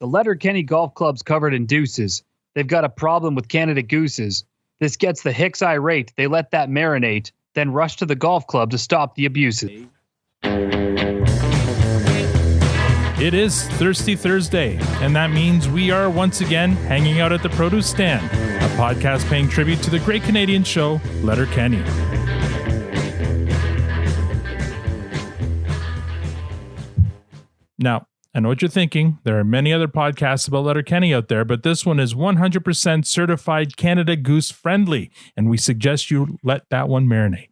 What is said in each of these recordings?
The Letterkenny Golf Club's covered in deuces. They've got a problem with Canada Gooses. This gets the Hicks irate. They let that marinate, then rush to the golf club to stop the abuses. It is Thirsty Thursday, and that means we are once again hanging out at the produce stand, a podcast paying tribute to the great Canadian show, Letterkenny. Now, I know what you're thinking. There are many other podcasts about Letterkenny out there, but this one is 100% certified Canada Goose friendly, and we suggest you let that one marinate.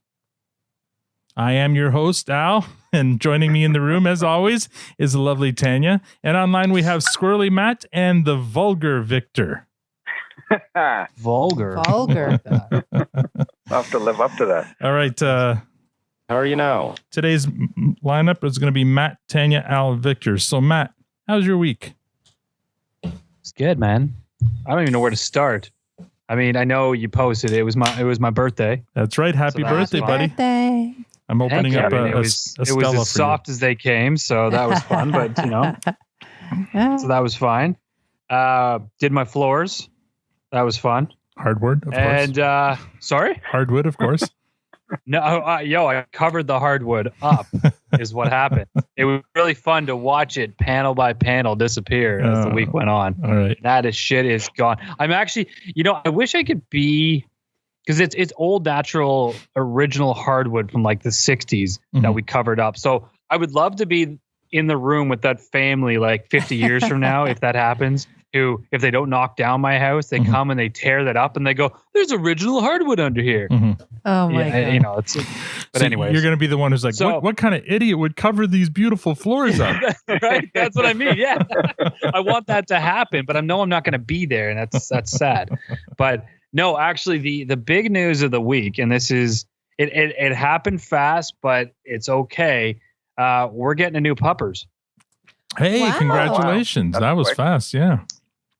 I am your host, Al, and joining me in the room, as always, is the lovely Tanya. And online we have Squirrely Matt and the vulgar Victor. Vulgar. I'll have to live up to that. All right. How are you now? Today's lineup is going to be Matt, Tanya, Al, Victor. So, Matt, how's your week? It's good, man. I don't even know where to start. I mean, I know you posted it. It was my birthday. That's right. Happy birthday, buddy. Birthday. I'm opening up it was as soft as they came, so that was fun. But so that was fine. Did my floors. That was fun. Hardwood, of course. And sorry, hardwood, of course. No, I covered the hardwood up. Is what happened. It was really fun to watch it panel by panel disappear as the week went on. All right, that shit is gone. I'm actually, I wish I could be. Because it's old, natural, original hardwood from like the 60s that we covered up. So I would love to be in the room with that family like 50 years from now, if that happens, who, if they don't knock down my house, they come and they tear that up and they go, there's original hardwood under here. Oh my God. But anyway. You're going to be the one who's like, what kind of idiot would cover these beautiful floors up? Right? That's what I mean. Yeah. I want that to happen, but I know I'm not going to be there. And that's sad. But no, actually, the big news of the week, and this is it happened fast, but it's okay. We're getting a new puppers. Hey, wow. Congratulations! Wow. That was fast. Yeah.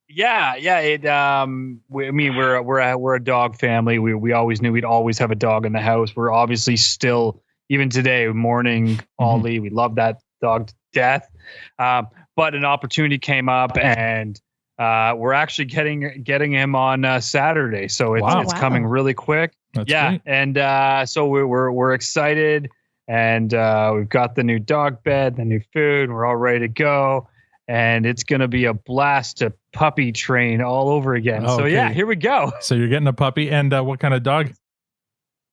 Yeah. We're a dog family. We always knew we'd always have a dog in the house. We're obviously still, even today, mourning Ollie. We love that dog to death. But an opportunity came up, and we're actually getting him on Saturday, so it's coming really quick. That's great. And so we're excited, and we've got the new dog bed, the new food. We're all ready to go, and it's gonna be a blast to puppy train all over again. Oh, so okay. yeah, here we go. So you're getting a puppy, and what kind of dog?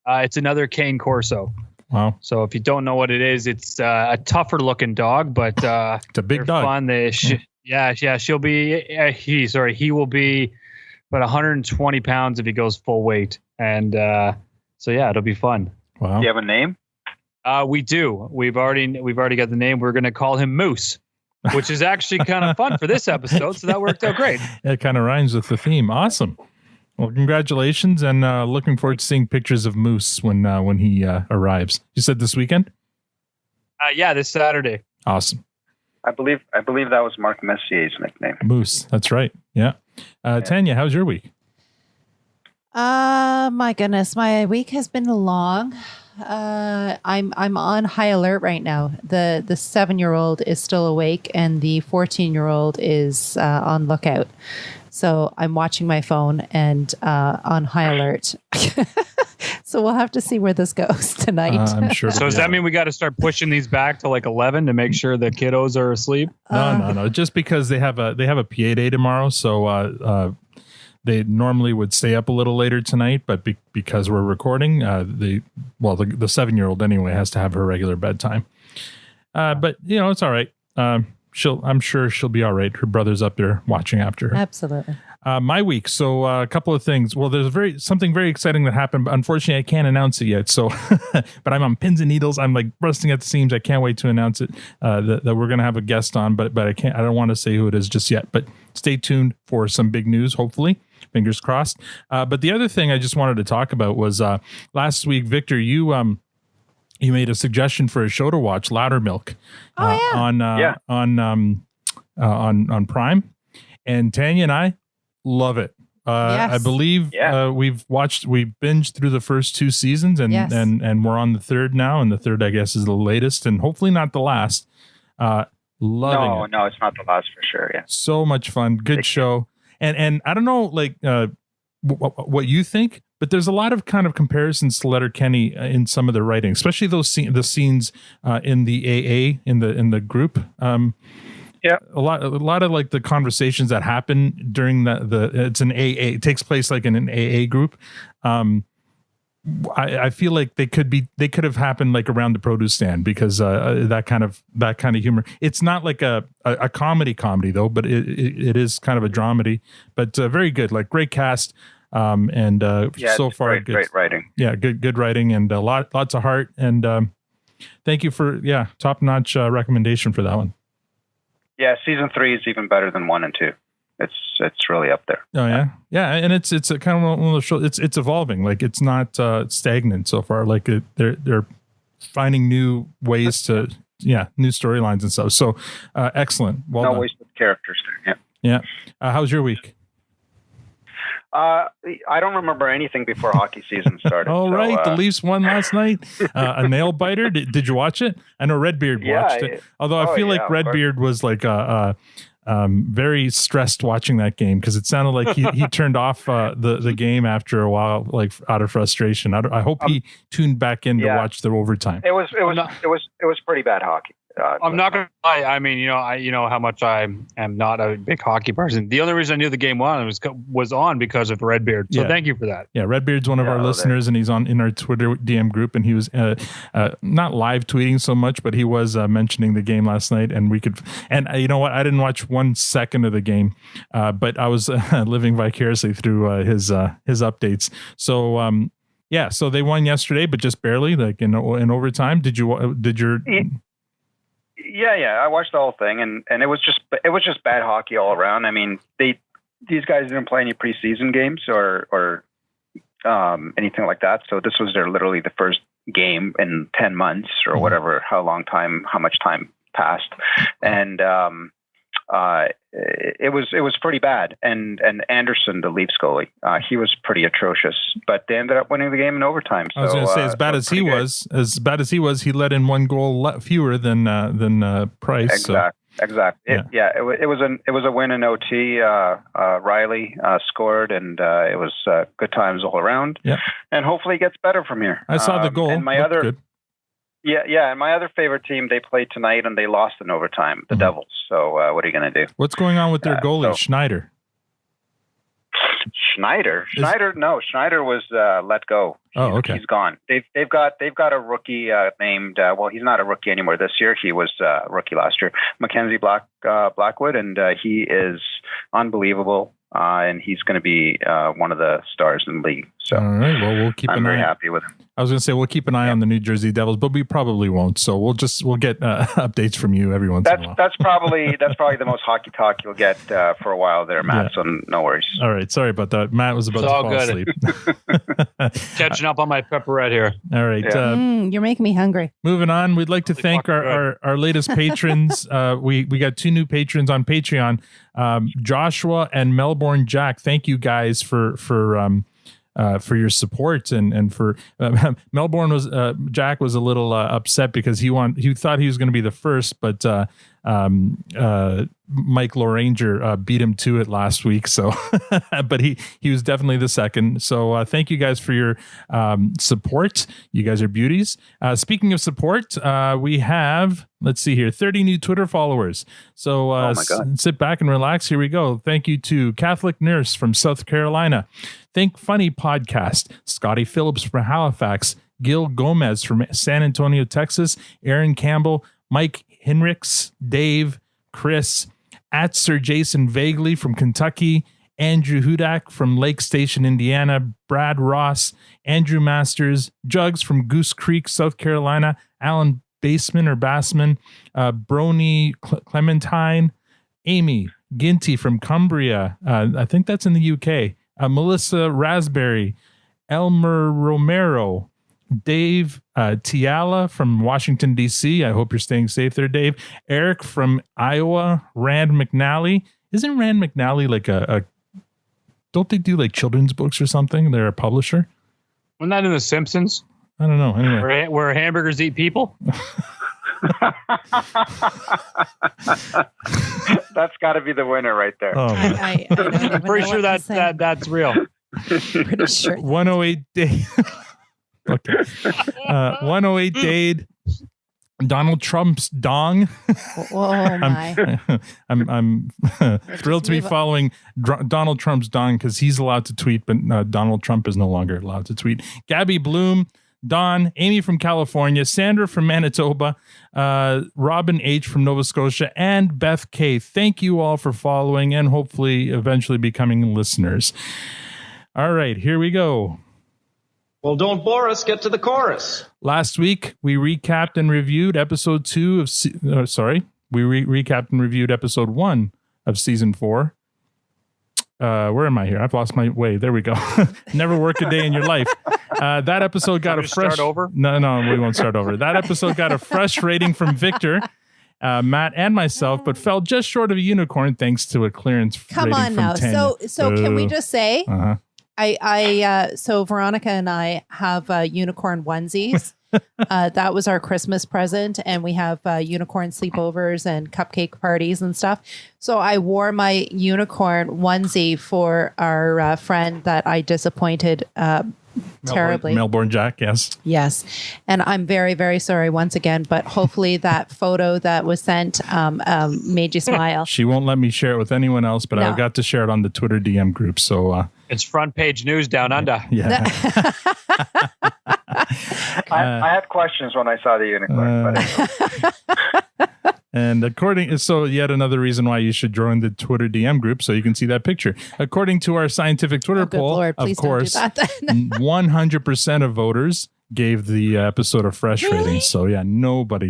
It's another Cane Corso. Wow. So if you don't know what it is, it's a tougher looking dog, but it's a big dog. Fun. She'll be. He will be about 120 pounds if he goes full weight, and so yeah, it'll be fun. Wow. Do you have a name? We do. We've already got the name. We're going to call him Moose, which is actually kind of fun for this episode. So that worked out great. It kind of rhymes with the theme. Awesome. Well, congratulations, and looking forward to seeing pictures of Moose when he arrives. You said this weekend? Yeah, this Saturday. Awesome. I believe that was Mark Messier's nickname. Moose. That's right. Yeah. Tanya, how's your week? My goodness, my week has been long. I'm on high alert right now. The 7-year-old is still awake, and the 14-year-old is on lookout. So I'm watching my phone and on high alert. So we'll have to see where this goes tonight. I'm sure. So does that mean we got to start pushing these back to like 11 to make sure the kiddos are asleep? No. Just because they have a PA day tomorrow, so they normally would stay up a little later tonight, but because we're recording, the 7-year-old anyway has to have her regular bedtime. But it's all right. I'm sure she'll be all right. Her brother's up there watching after her. Absolutely. My week. So a couple of things. Well, there's something very exciting that happened, but unfortunately I can't announce it yet. So, but I'm on pins and needles. I'm like bursting at the seams. I can't wait to announce it, that we're going to have a guest on, but I don't want to say who it is just yet, but stay tuned for some big news, hopefully. Fingers crossed. But the other thing I just wanted to talk about was, last week, Victor, you made a suggestion for a show to watch, Loudermilk, on Prime, and Tanya and I love it. Yes. I believe we've binged through the first 2 seasons, and we're on the third now, and the third, I guess, is the latest, and hopefully not the last. Loving it. No, it's not the last for sure. Yeah. So much fun. Good show. And I don't know, like, what you think, but there's a lot of kind of comparisons to Letterkenny in some of the writing, especially the scenes in the AA in the group. Yeah, a lot of like the conversations that happen during it's an AA. It takes place like in an AA group. I feel like they could have happened like around the produce stand, because that kind of humor. It's not like a comedy though, but it is kind of a dramedy. But very good, like great cast. And so far great writing. Yeah, good writing, and lots of heart. And thank you for top notch recommendation for that one. Yeah, season 3 is even better than 1 and 2. It's really up there. Oh yeah, and it's a kind of one of those shows. It's evolving. Like it's not stagnant so far. Like they're finding new ways to new storylines and stuff. So excellent. Well done. No wasted characters there. Yeah. How's your week? I don't remember anything before hockey season started. Right, the Leafs won last night. A nail biter. Did you watch it? I know Redbeard watched it. Although I feel like Redbeard was like very stressed watching that game, because it sounded like he turned off the game after a while, like out of frustration. I hope he tuned back in to watch the overtime. It was pretty bad hockey. I'm not gonna lie. I mean, you know how much I am not a big hockey person. The only reason I knew the game was on because of Redbeard. So thank you for that. Yeah, Redbeard's one of our listeners, and he's in our Twitter DM group, and he was not live tweeting so much, but he was mentioning the game last night, and we could. And you know what? I didn't watch 1 second of the game, but I was living vicariously through his updates. So so they won yesterday, but just barely, like in overtime. Did your Yeah, I watched the whole thing, and it was just bad hockey all around. I mean, these guys didn't play any preseason games or anything like that. So this was literally the first game in 10 months or whatever, how much time passed, and it was pretty bad. And Anderson, the Leafs goalie, he was pretty atrocious, but they ended up winning the game in overtime. So, I was going to say, as bad as he was, he let in 1 goal fewer than Price. Exactly. It was a win in OT. Riley scored, and it was good times all around. Yeah, and hopefully it gets better from here. I saw the goal. And my other good. Yeah, and my other favorite team, they played tonight and they lost in overtime, the Devils. So what are you going to do? What's going on with their goalie, Schneider? Schneider was let go. Okay. He's gone. They've got a rookie named. Well, he's not a rookie anymore this year. He was a rookie last year. Mackenzie Blackwood, and he is unbelievable. And he's going to be one of the stars in the league. So, all right. Well, we'll keep. I'm very happy with him. I was going to say we'll keep an eye on the New Jersey Devils, but we probably won't. So we'll get updates from you every once in a while. That's probably the most hockey talk you'll get for a while there, Matt. So no worries. All right. Sorry about that. Matt was about to fall asleep. Catching up on my pepperette here. All right. You're making me hungry. Moving on. We'd like to thank our latest patrons. We got 2 new patrons on Patreon. Joshua and Melbourne Jack. Thank you guys for your support and for Melbourne Jack was a little upset because he thought he was going to be the first, but Mike Loranger beat him to it last week. So, but he was definitely the second. So thank you guys for your support. You guys are beauties. Speaking of support, we have, let's see here, 30 new Twitter followers. So sit back and relax. Here we go. Thank you to Catholic Nurse from South Carolina. Think Funny Podcast. Scotty Phillips from Halifax. Gil Gomez from San Antonio, Texas. Aaron Campbell. Mike Hinrichs. Dave. Chris. At Sir Jason Vaguely from Kentucky. Andrew Hudak from Lake Station, Indiana. Brad Ross. Andrew Masters. Jugs from Goose Creek, South Carolina. Alan Bassman, Brony Clementine, Amy Ginty from Cumbria. I think that's in the UK. Melissa Raspberry, Elmer Romero, Dave Tiala from Washington, D.C. I hope you're staying safe there, Dave. Eric from Iowa, Rand McNally. Isn't Rand McNally like a don't they do like children's books or something? They're a publisher. Wasn't that in The Simpsons? I don't know. Anyway, where hamburgers eat people. That's got to be the winner right there. Oh, I don't even I'm pretty know sure what to say. that's real. Pretty sure. 108 Dade. Okay. 108 Dade. Donald Trump's dong. Oh my! I'm thrilled to be following Donald Trump's dong because he's allowed to tweet, but Donald Trump is no longer allowed to tweet. Gabby Bloom, Don, Amy from California, Sandra from Manitoba, Robin H from Nova Scotia, and Beth K. Thank you all for following and hopefully eventually becoming listeners. All right, here we go. Well, don't bore us. Get to the chorus. Last week, we recapped and reviewed episode 2 of... recapped and reviewed episode 1 of season 4. Where am I here? I've lost my way. There we go. Never work a day in your life. That episode got a fresh... Start over? No, we won't start over. That episode got a fresh rating from Victor, Matt, and myself, but fell just short of a unicorn thanks to a clearance Come rating on from now. 10. So can we just say... Uh-huh. So Veronica and I have unicorn onesies. That was our Christmas present, and we have unicorn sleepovers and cupcake parties and stuff. So I wore my unicorn onesie for our friend that I disappointed terribly. Melbourne Jack, yes. Yes. And I'm very, very sorry once again, but hopefully that photo that was sent made you smile. She won't let me share it with anyone else, but I got to share it on the Twitter DM group. So it's front page news down under. Yeah. I had questions when I saw the unicorn. And yet another reason why you should join the Twitter DM group so you can see that picture. According to our scientific Twitter poll, Lord, of course, don't do that 100% of voters gave the episode a fresh rating. So yeah, nobody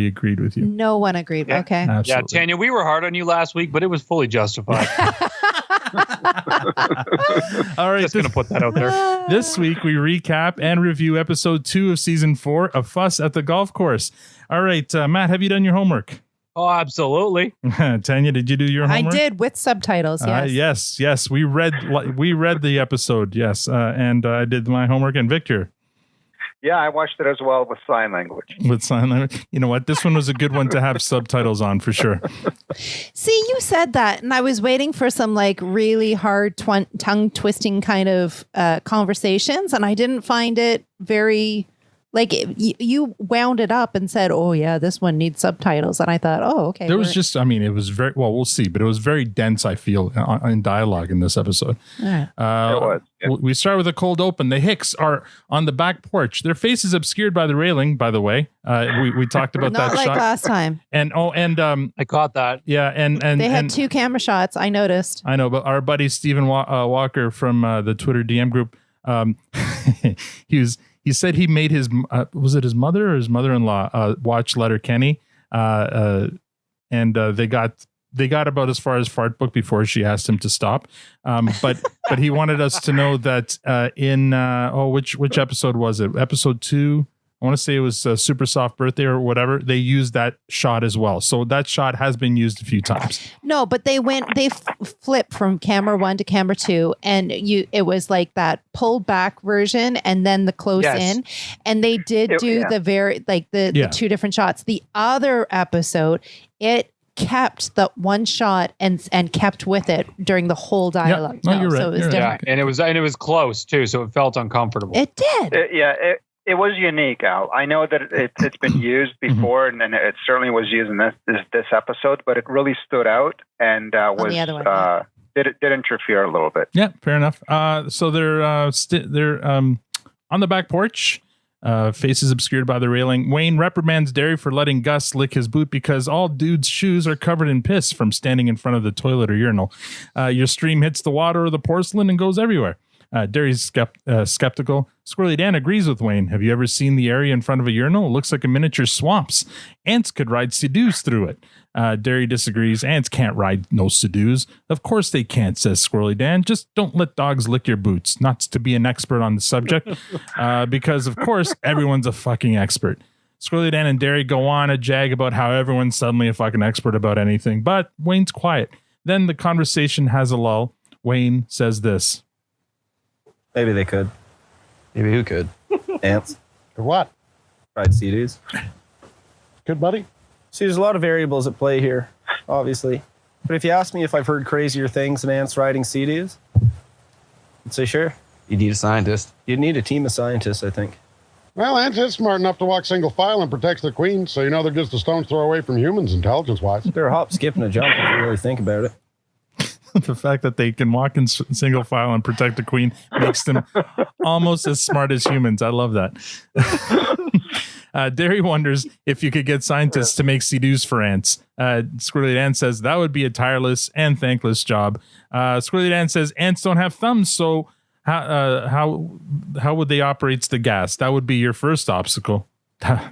agreed with you. No one agreed. Yeah. Okay. Absolutely. Yeah, Tanya, we were hard on you last week, but it was fully justified. All right, Just going to put that out there. This week we recap and review episode 2 of season 4 of Fuss at the Golf Course. All right, Matt, have you done your homework? Oh, absolutely. Tanya, did you do your homework? I did with subtitles. Yes. Yes. We read the episode. Yes, and I did my homework. And Victor. Yeah, I watched it as well with sign language. With sign language. You know what? This one was a good one to have subtitles on for sure. See, you said that, and I was waiting for some like really hard tongue twisting kind of conversations, and I didn't find it very. Like you wound it up and said, "Oh yeah, this one needs subtitles," and I thought, "Oh okay." There was just, it was very well. We'll see, but it was very dense. I feel in dialogue in this episode. It was. Yeah. We start with a cold open. The Hicks are on the back porch. Their faces obscured by the railing. By the way, we talked about Not that like shot last time. And I caught that. Yeah, and They had 2 camera shots. I noticed. I know, but our buddy Stephen Walker from the Twitter DM group, he said he made his was it his mother or his mother-in-law watch Letterkenny, and they got about as far as fart book before she asked him to stop. But he wanted us to know that in which episode was it? Episode 2. I want to say it was Super Soft Birthday or whatever. They used that shot as well. So that shot has been used a few times. No, but they flipped from camera 1 to camera 2, and it was like that pulled back version and then the close in. And they did the very, like the 2 different shots. The other episode, it kept the one shot and kept with it during the whole dialogue. Yeah. No, you're right. So it was different. Yeah, and it was close too, so it felt uncomfortable. It did. It was unique, Al. I know that it's been used before, and it certainly was used in this episode, but it really stood out and was the other one, did interfere a little bit. Yeah, fair enough. So they're on the back porch, faces obscured by the railing. Wayne reprimands Derry for letting Gus lick his boot because all dudes' shoes are covered in piss from standing in front of the toilet or urinal. Your stream hits the water or the porcelain and goes everywhere. Derry's skeptical. Squirrely Dan agrees with Wayne. Have you ever seen the area in front of a urinal? It looks like a miniature swamps. Ants could ride Sea-Doos through it. Derry disagrees. Ants can't ride no Sea-Doos. Of course they can't, says Squirrely Dan. Just don't let dogs lick your boots. Not to be an expert on the subject, because of course everyone's a fucking expert. Squirrely Dan and Derry go on a jag about how everyone's suddenly a fucking expert about anything, but Wayne's quiet. Then the conversation has a lull. Wayne says this. Maybe they could. Maybe who could? Ants. For what? Ride Sea-Doos. Good buddy. See, there's a lot of variables at play here, obviously. But if you ask me if I've heard crazier things than ants riding sea-doos, I'd say sure. You need a scientist. You'd need a team of scientists, I think. Well, ants is smart enough to walk single file and protects their queen, so you know they're just a stone's throw away from humans intelligence-wise. They're a hop, skip, and a jump if you really think about it. The fact that they can walk in single file and protect the queen makes them almost as smart as humans. I love that. Derry wonders if you could get scientists to make sea-doos for ants. Squirrely Dan says that would be a tireless and thankless job. Squirrely Dan says ants don't have thumbs, so how would they operate the gas? That would be your first obstacle.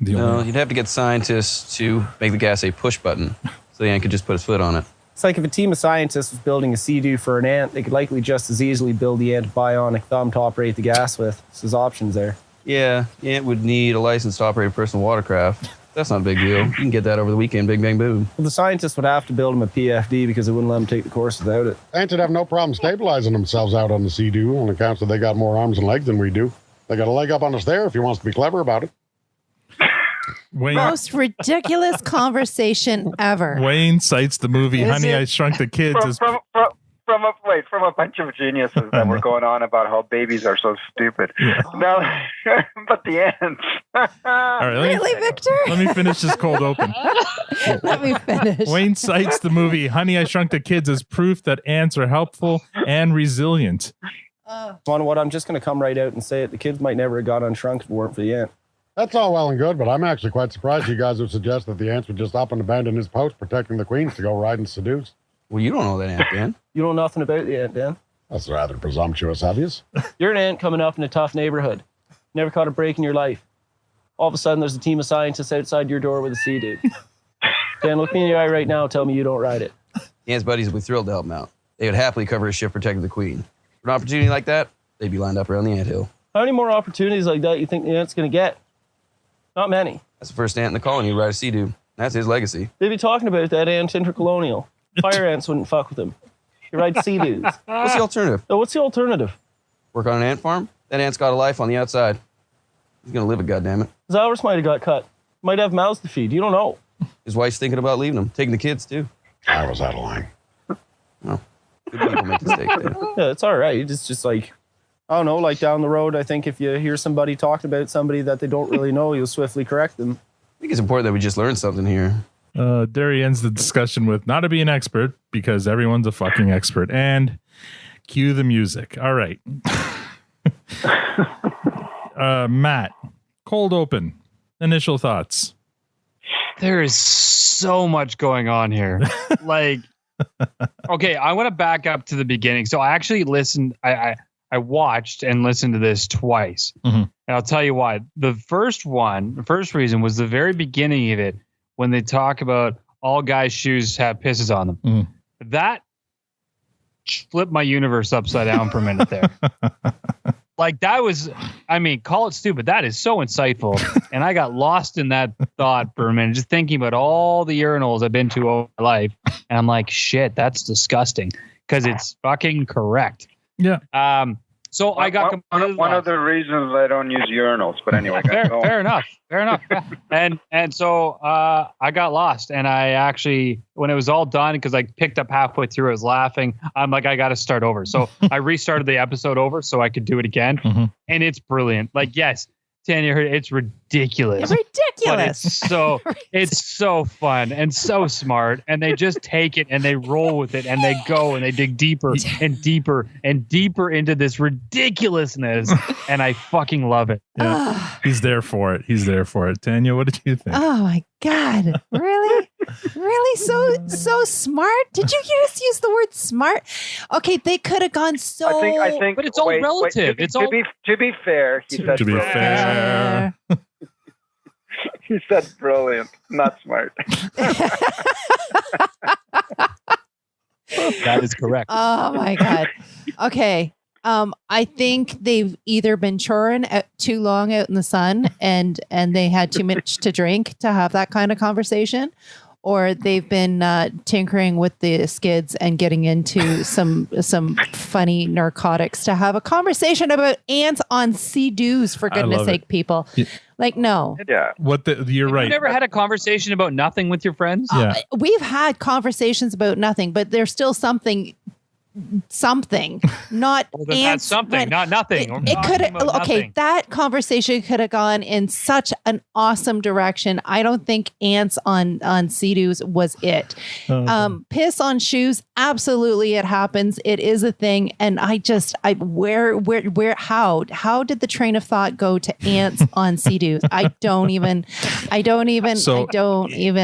No, you'd have to get scientists to make the gas a push button, so the ant could just put his foot on it. It's like if a team of scientists was building a sea-doo for an ant, they could likely just as easily build the ant a bionic thumb to operate the gas with. So there's options there. Yeah, the ant would need a license to operate a personal watercraft. That's not a big deal. You can get that over the weekend, bing, bang, boom. Well, the scientists would have to build them a PFD because they wouldn't let them take the course without it. Ants would have no problem stabilizing themselves out on the sea-doo on account that they got more arms and legs than we do. They got a leg up on us there if he wants to be clever about it. Most ridiculous conversation ever. Wayne cites the movie Is Honey, it? I Shrunk the Kids as From a bunch of geniuses that were going on about how babies are so stupid. Yeah. No, but the ants. All right, Really, Victor? Let me finish this cold open. Let me finish. Wayne cites the movie Honey, I Shrunk the Kids as proof that ants are helpful and resilient. On what I'm just going to come right out and say it. The kids might never have got unshrunk if it weren't for the ant. That's all well and good, but I'm actually quite surprised you guys would suggest that the ants would just up and abandon his post protecting the queens to go ride and seduce. Well, you don't know that ant, Dan. You know nothing about the ant, Dan. That's rather presumptuous of you. You're an ant coming up in a tough neighborhood. Never caught a break in your life. All of a sudden, there's a team of scientists outside your door with a sea-doo. Dan, look me in the eye right now. Tell me you don't ride it. The ant's buddies would be thrilled to help him out. They would happily cover his shift protecting the queen. For an opportunity like that, they'd be lined up around the anthill. How many more opportunities like that you think the ant's going to get? Not many. That's the first ant in the colony to ride a sea-doo. That's his legacy. They'd be talking about that ant intercolonial. Fire ants wouldn't fuck with him. You ride sea-doos. What's the alternative? So what's the alternative? Work on an ant farm? That ant's got a life on the outside. He's gonna live it, goddammit. His hours might have got cut. Might have mouths to feed. You don't know. His wife's thinking about leaving him, taking the kids too. I was out of line. No. Good people make mistakes, Dan. Yeah, it's all right. It's just like, I don't know, like down the road, I think if you hear somebody talking about somebody that they don't really know, you'll swiftly correct them. I think it's important that we just learn something here. Derry ends the discussion with not to be an expert because everyone's a fucking expert. And cue the music. All right. Matt, cold open. Initial thoughts. There is so much going on here. Like, okay, I want to back up to the beginning. So I actually listened. I watched and listened to this twice. Mm-hmm. And I'll tell you why. The first reason was the very beginning of it when they talk about all guys' shoes have pisses on them. Mm-hmm. That flipped my universe upside down for a minute there. Like that was, I mean, call it stupid. That is so insightful. And I got lost in that thought for a minute, just thinking about all the urinals I've been to over my life. And I'm like, shit, that's disgusting because it's fucking correct. Yeah. So I got one of the reasons I don't use urinals, but anyway, fair enough. And so I got lost, and I actually, when it was all done, because I picked up halfway through, I was laughing. I'm like, I got to start over. So I restarted the episode over so I could do it again, and it's brilliant. Like, yes, Tanya, it's ridiculous. It's But ridiculous. it's so fun and so smart, and they just take it and they roll with it and they go and they dig deeper and deeper and deeper into this ridiculousness, and I fucking love it. Yeah. He's there for it. Tanya, what did you think? Oh my God. Really? Really? So smart? Did you just use the word smart? Okay, they could have gone so. I think, but it's all relative. To be fair, he said To be brilliant. fair. He said brilliant, not smart. That is correct. Oh my God. Okay. I think they've either been choring too long out in the sun and they had too much to drink to have that kind of conversation, or they've been tinkering with the skids and getting into some funny narcotics to have a conversation about ants on sea-doos, for goodness sake, people. Yeah. Like, no. Yeah. You're right. You never had a conversation about nothing with your friends? Yeah. We've had conversations about nothing, but there's still something, not Well, then ants. that's something, not nothing. It could have, okay, that conversation could have gone in such an awesome direction. I don't think ants on sea-doos was it. Piss on shoes, absolutely it happens. It is a thing. And how did the train of thought go to ants on sea-doos? I don't even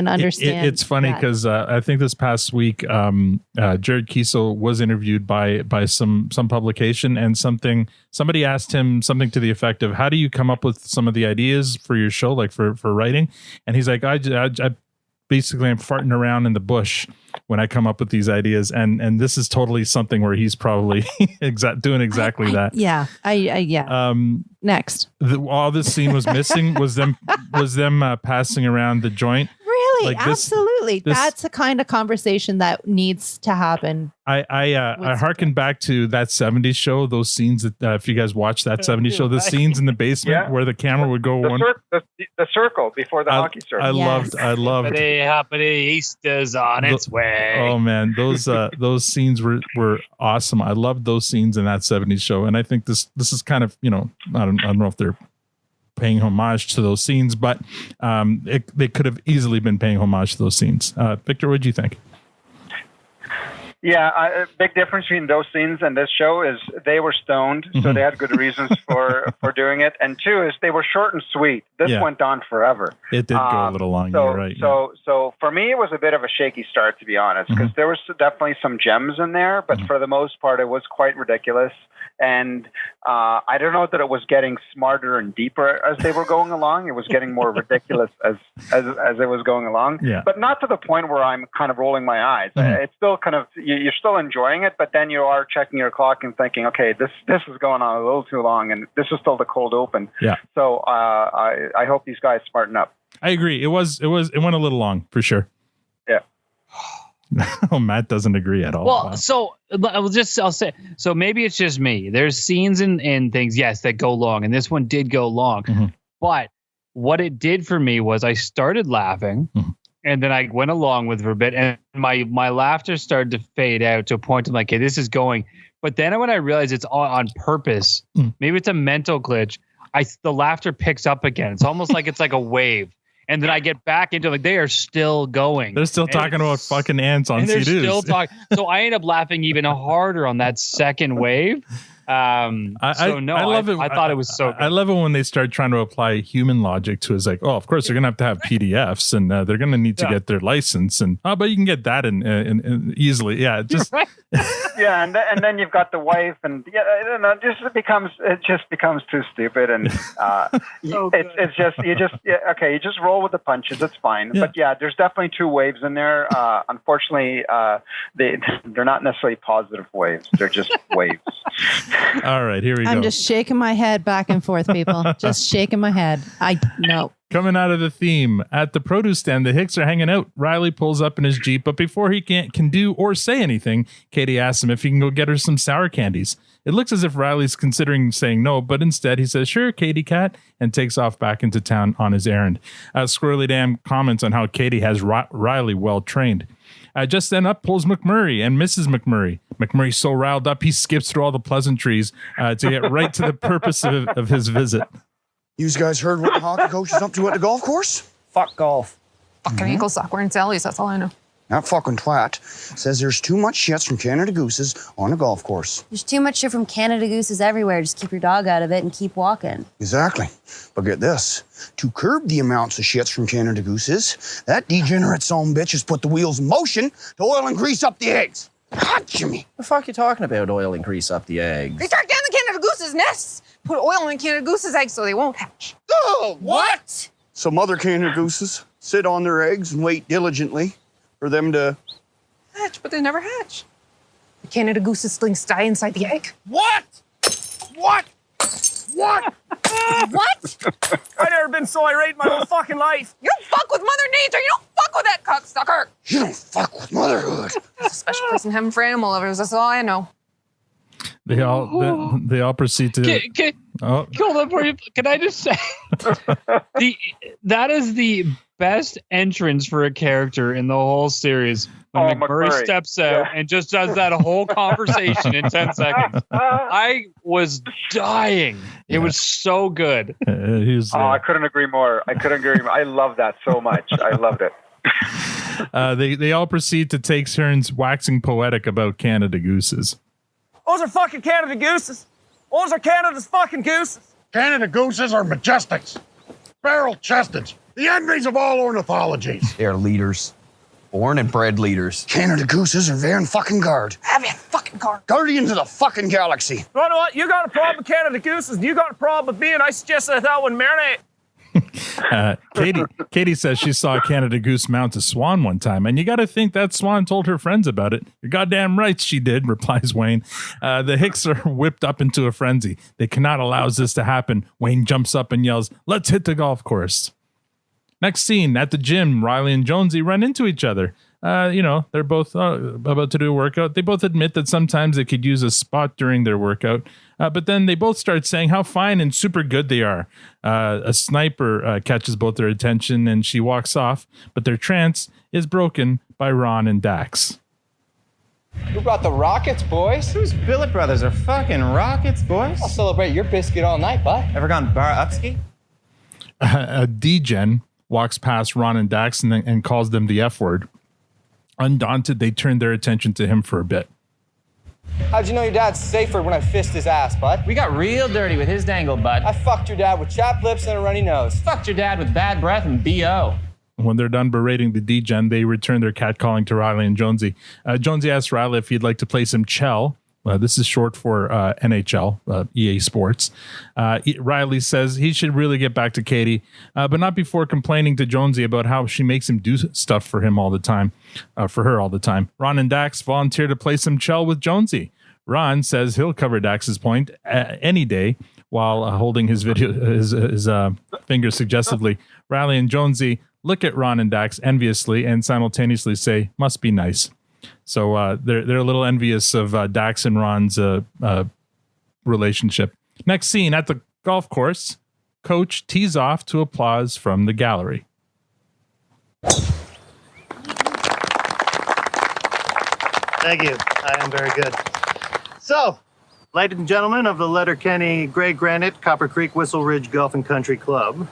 understand. It's funny because I think this past week, Jared Kiesel was interviewed by some publication, and somebody asked him something to the effect of, how do you come up with some of the ideas for your show, like for writing? And he's like, I basically I'm farting around in the bush when I come up with these ideas, and this is totally something where he's probably doing exactly that. Yeah. Next. All this scene was missing was them passing around the joint. Really? Like absolutely. That's the kind of conversation that needs to happen. I hearken back to that 70s show, those scenes that if you guys watch that 70s show, the scenes in the basement where the camera would go the circle before the hockey circle. I loved Happy Easter's on its way. Oh man, those scenes were awesome. I loved those scenes in that 70s show, and I think this is kind of, I don't know if they're paying homage to those scenes, but they could have easily been paying homage to those scenes. Victor, what did you think? Yeah, a big difference between those scenes and this show is they were stoned, so they had good reasons for doing it. And two is they were short and sweet. This went on forever. It did go a little long. You're right. So for me, it was a bit of a shaky start, to be honest, because there was definitely some gems in there, but for the most part, it was quite ridiculous. And I don't know that it was getting smarter and deeper as they were going along. It was getting more ridiculous as it was going along. Yeah. But not to the point where I'm kind of rolling my eyes. It's still kind of, you're still enjoying it, but then you are checking your clock and thinking, okay, this is going on a little too long, and this is still the cold open. Yeah. So I hope these guys smarten up. I agree. It went a little long for sure. Yeah. Oh, Matt doesn't agree at all. Well, wow. So I'll say, so maybe it's just me. There's scenes and things, yes, that go long, and this one did go long. But what it did for me was I started laughing, and then I went along with it for a bit, and my laughter started to fade out to a point of like, hey, this is going. But then when I realized it's all on purpose, maybe it's a mental glitch, the laughter picks up again. It's almost like it's like a wave. And then I get back into like, they are still going. They're still talking about fucking ants on Sea-Doos. Sea-Doos. Still talking. So I end up laughing even harder on that second wave. I love it. I thought it was so good. I love it when they start trying to apply human logic to it. It's like, oh, of course they're going to have PDFs, and they're going to need to get their license, and but you can get that in easily. Yeah, just yeah, and then you've got the wife, and it just becomes too stupid, and it's just you just roll with the punches. It's fine, but yeah, there's definitely two waves in there. Unfortunately, they're not necessarily positive waves. They're just waves. All right, here we go. I'm just shaking my head back and forth, people. Just shaking my head. No. Coming out of the theme, at the produce stand, the Hicks are hanging out. Riley pulls up in his Jeep, but before he can do or say anything, Katie asks him if he can go get her some sour candies. It looks as if Riley's considering saying no, but instead he says, sure, Katie cat, and takes off back into town on his errand. Squirrely Dan comments on how Katie has Riley well trained. Just then up pulls McMurray and Mrs. McMurray. McMurray's so riled up, he skips through all the pleasantries to get right to the purpose of his visit. You guys heard what the hockey coach is up to at the golf course? Fuck golf. Fucking ankle sock wearing Sally's, that's all I know. That fucking twat says there's too much shits from Canada Gooses on a golf course. There's too much shit from Canada Gooses everywhere. Just keep your dog out of it and keep walking. Exactly. But get this. To curb the amounts of shits from Canada Gooses, that degenerate son bitch has put the wheels in motion to oil and grease up the eggs. God, Jimmy. The fuck you talking about, oil and grease up the eggs? They start down the Canada Goose's nests. Put oil in Canada Goose's eggs so they won't hatch. Oh, what? Some other Canada Gooses sit on their eggs and wait diligently for them to hatch, but they never hatch. The Canada Goose's slings die inside the egg. What? What? What? What? I've never been so irate in my whole fucking life. You don't fuck with Mother Nature. You don't fuck fuck with that cocksucker. You don't fuck with motherhood. There's a special place in heaven for animal lovers. That's all I know. They all proceed to. Hold on for you. Can I just say that is the best entrance for a character in the whole series when McMurray steps out and just does that whole conversation in 10 seconds. I was dying. It was so good. I couldn't agree more. I love that so much. I loved it. They all proceed to take turns waxing poetic about Canada Gooses. Those are fucking Canada Gooses. Those are Canada's fucking gooses. Canada Gooses are majestics, barrel-chested, the envies of all ornithologies. They're leaders. Born and bred leaders. Canada Gooses are very fucking guard. Having fucking car. Guardians of the fucking galaxy. You know what? You got a problem with Canada Gooses, and you got a problem with me, and I suggested that one marinate. Katie says she saw a Canada Goose mount a swan one time, and you got to think that swan told her friends about it. You're goddamn right she did, replies Wayne. The Hicks are whipped up into a frenzy. They cannot allow this to happen. Wayne jumps up and yells, "Let's hit the golf course." Next scene, at the gym, Riley and Jonesy run into each other. They're both about to do a workout. They both admit that sometimes they could use a spot during their workout. But then they both start saying how fine and super good they are. A sniper catches both their attention and she walks off. But their trance is broken by Ron and Dax. Who brought the rockets, boys? Whose Billet brothers are fucking rockets, boys? I'll celebrate your biscuit all night, bud. Ever gone bar upski? A D-Gen walks past Ron and Dax and calls them the F word. Undaunted, they turn their attention to him for a bit. How'd you know your dad's safer when I fist his ass, bud? We got real dirty with his dangle, bud. I fucked your dad with chapped lips and a runny nose. Fucked your dad with bad breath and B.O. When they're done berating the D-Gen, they return their catcalling to Riley and Jonesy. Jonesy asks Riley if he'd like to play some Chell. This is short for NHL, EA Sports. Riley says he should really get back to Katie, but not before complaining to Jonesy about how she makes him do stuff for him all the time, for her all the time. Ron and Dax volunteer to play some Chell with Jonesy. Ron says he'll cover Dax's point any day while holding his finger suggestively. Riley and Jonesy look at Ron and Dax enviously and simultaneously say, "Must be nice." So they're a little envious of Dax and Ron's relationship. Next scene, at the golf course, Coach tees off to applause from the gallery. Thank you. I am very good. So, ladies and gentlemen of the Letterkenny Grey Granite Copper Creek Whistle Ridge Golf and Country Club,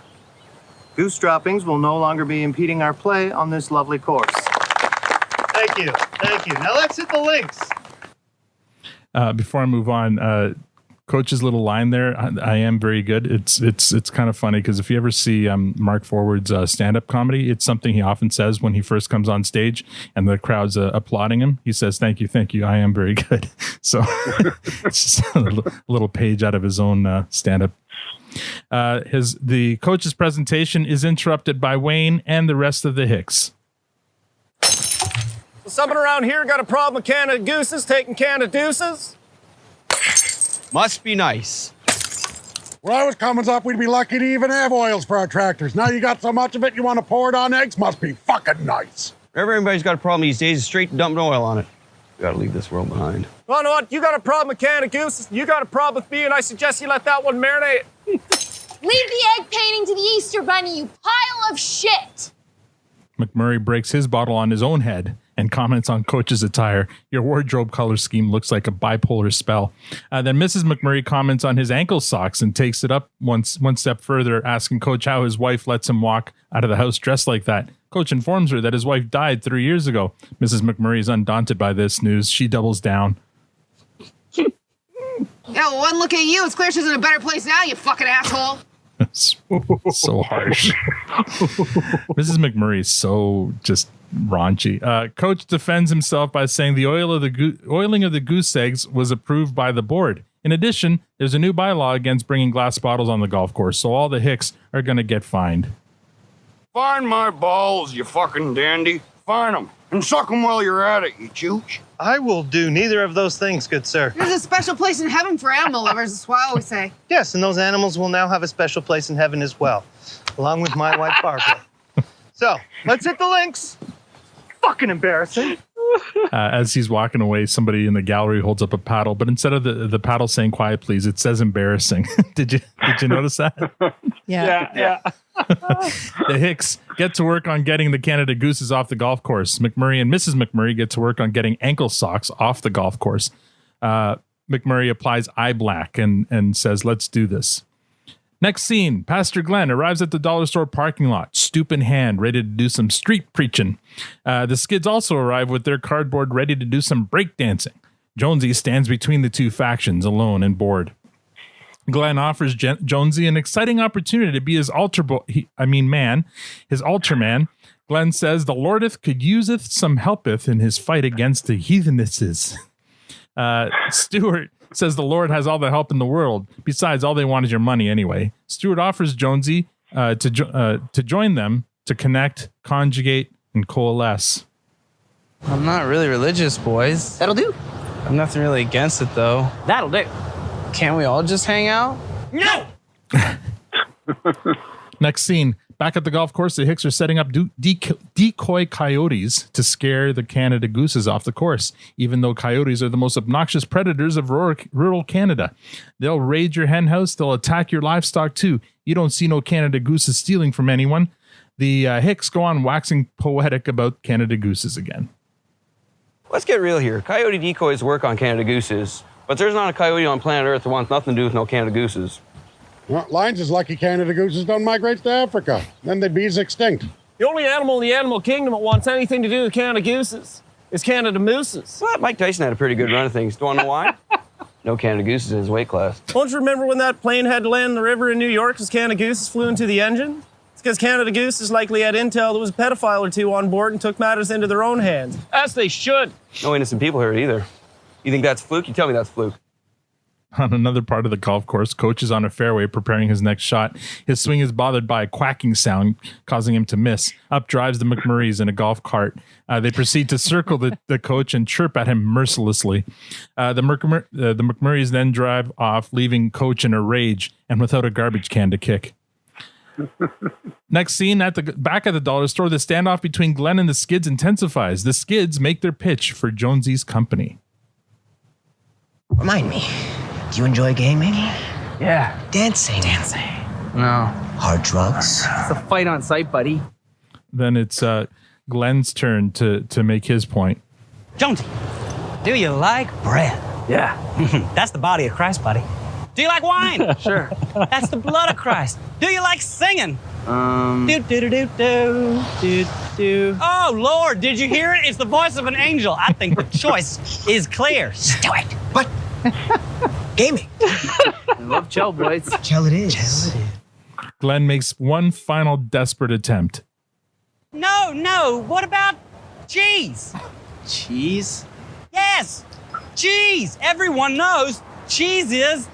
goose droppings will no longer be impeding our play on this lovely course. Thank you. Thank you. Now let's hit the links. Before I move on, Coach's little line there, I am very good. It's kind of funny because if you ever see Mark Forward's stand-up comedy, it's something he often says when he first comes on stage and the crowd's applauding him. He says, thank you, I am very good. So it's just a little page out of his own stand-up. The coach's presentation is interrupted by Wayne and the rest of the Hicks. Someone around here got a problem with Canada Gooses taking Canada Deuces? Must be nice. When I was coming up, we'd be lucky to even have oils for our tractors. Now you got so much of it, you want to pour it on eggs? Must be fucking nice. Wherever everybody's got a problem these days, is straight dumping oil on it. We gotta leave this world behind. Well, you know what? You got a problem with Canada Gooses. You got a problem with me, and I suggest you let that one marinate. Leave the egg painting to the Easter Bunny, you pile of shit! McMurray breaks his bottle on his own head and comments on Coach's attire. Your wardrobe color scheme looks like a bipolar spell. Then Mrs. McMurray comments on his ankle socks and takes it up one step further, asking Coach how his wife lets him walk out of the house dressed like that. Coach informs her that his wife died 3 years ago. Mrs. McMurray is undaunted by this news. She doubles down. Yeah, well, one look at you. It's clear she's in a better place now, you fucking asshole. So harsh. Mrs. McMurray is so just raunchy. Coach defends himself by saying the oiling of the goose eggs was approved by the board. In addition, there's a new bylaw against bringing glass bottles on the golf course, so all the Hicks are going to get fined. Fine my balls, you fucking dandy. Fine them. And suck them while you're at it, you chooch. I will do neither of those things, good sir. There's a special place in heaven for animal lovers, that's what I always say. Yes, and those animals will now have a special place in heaven as well, along with my wife, Barbara. So let's hit the links. Fucking embarrassing. As he's walking away, somebody in the gallery holds up a paddle, but instead of the paddle saying "quiet, please," it says "embarrassing." Did you notice that? Yeah. The Hicks get to work on getting the Canada Gooses off the golf course. McMurray and Mrs. McMurray get to work on getting ankle socks off the golf course. McMurray applies eye black and says, "Let's do this." Next scene, Pastor Glenn arrives at the dollar store parking lot, stoop in hand, ready to do some street preaching. The Skids also arrive with their cardboard ready to do some breakdancing. Jonesy stands between the two factions, alone and bored. Glenn offers Jonesy an exciting opportunity to be his altar man. Glenn says, "The Lordeth could useth some helpeth in his fight against the heathenesses." Stuart says the Lord has all the help in the world. Besides, all they want is your money anyway. Stuart offers Jonesy to join them to connect, conjugate, and coalesce. I'm not really religious, boys. That'll do. I'm nothing really against it, though. That'll do. Can't we all just hang out? No! Next scene. Back at the golf course, the Hicks are setting up decoy coyotes to scare the Canada Gooses off the course, even though coyotes are the most obnoxious predators of rural Canada. They'll raid your hen house. They'll attack your livestock, too. You don't see no Canada Gooses stealing from anyone. The Hicks go on waxing poetic about Canada Gooses again. Let's get real here. Coyote decoys work on Canada Gooses, but there's not a coyote on planet Earth that wants nothing to do with no Canada Gooses. Well, Lions is lucky Canada Gooses don't migrate to Africa. Then they'd be extinct. The only animal in the animal kingdom that wants anything to do with Canada Gooses is Canada Mooses. Well, Mike Tyson had a pretty good run of things. Do you want to know why? No Canada Gooses in his weight class. Don't you remember when that plane had to land in the river in New York because Canada Gooses flew into the engine? It's because Canada Gooses likely had intel there was a pedophile or two on board and took matters into their own hands. As they should. No innocent people hurt either. You think that's fluke? You tell me that's fluke. On another part of the golf course, Coach is on a fairway preparing his next shot. His swing is bothered by a quacking sound, causing him to miss. Up drives the McMurrays in a golf cart. They proceed to circle the coach and chirp at him mercilessly. The McMurrays then drive off, leaving Coach in a rage and without a garbage can to kick. Next scene, at the back of the dollar store, the standoff between Glenn and the Skids intensifies. The Skids make their pitch for Jonesy's company. Remind me, do you enjoy gaming? Yeah. Dancing? No. Hard drugs? It's a fight on sight, buddy. Then it's Glenn's turn to make his point. Jonesy, do you like bread? Yeah. That's the body of Christ, buddy. Do you like wine? Sure. That's the blood of Christ. Do you like singing? Do. Oh, Lord, did you hear it? It's the voice of an angel. I think the choice is clear. Do it. What? Gaming. I love Chell, boys. Chell it is. Glenn makes one final desperate attempt. No. What about cheese? Cheese? Yes, cheese. Everyone knows cheese is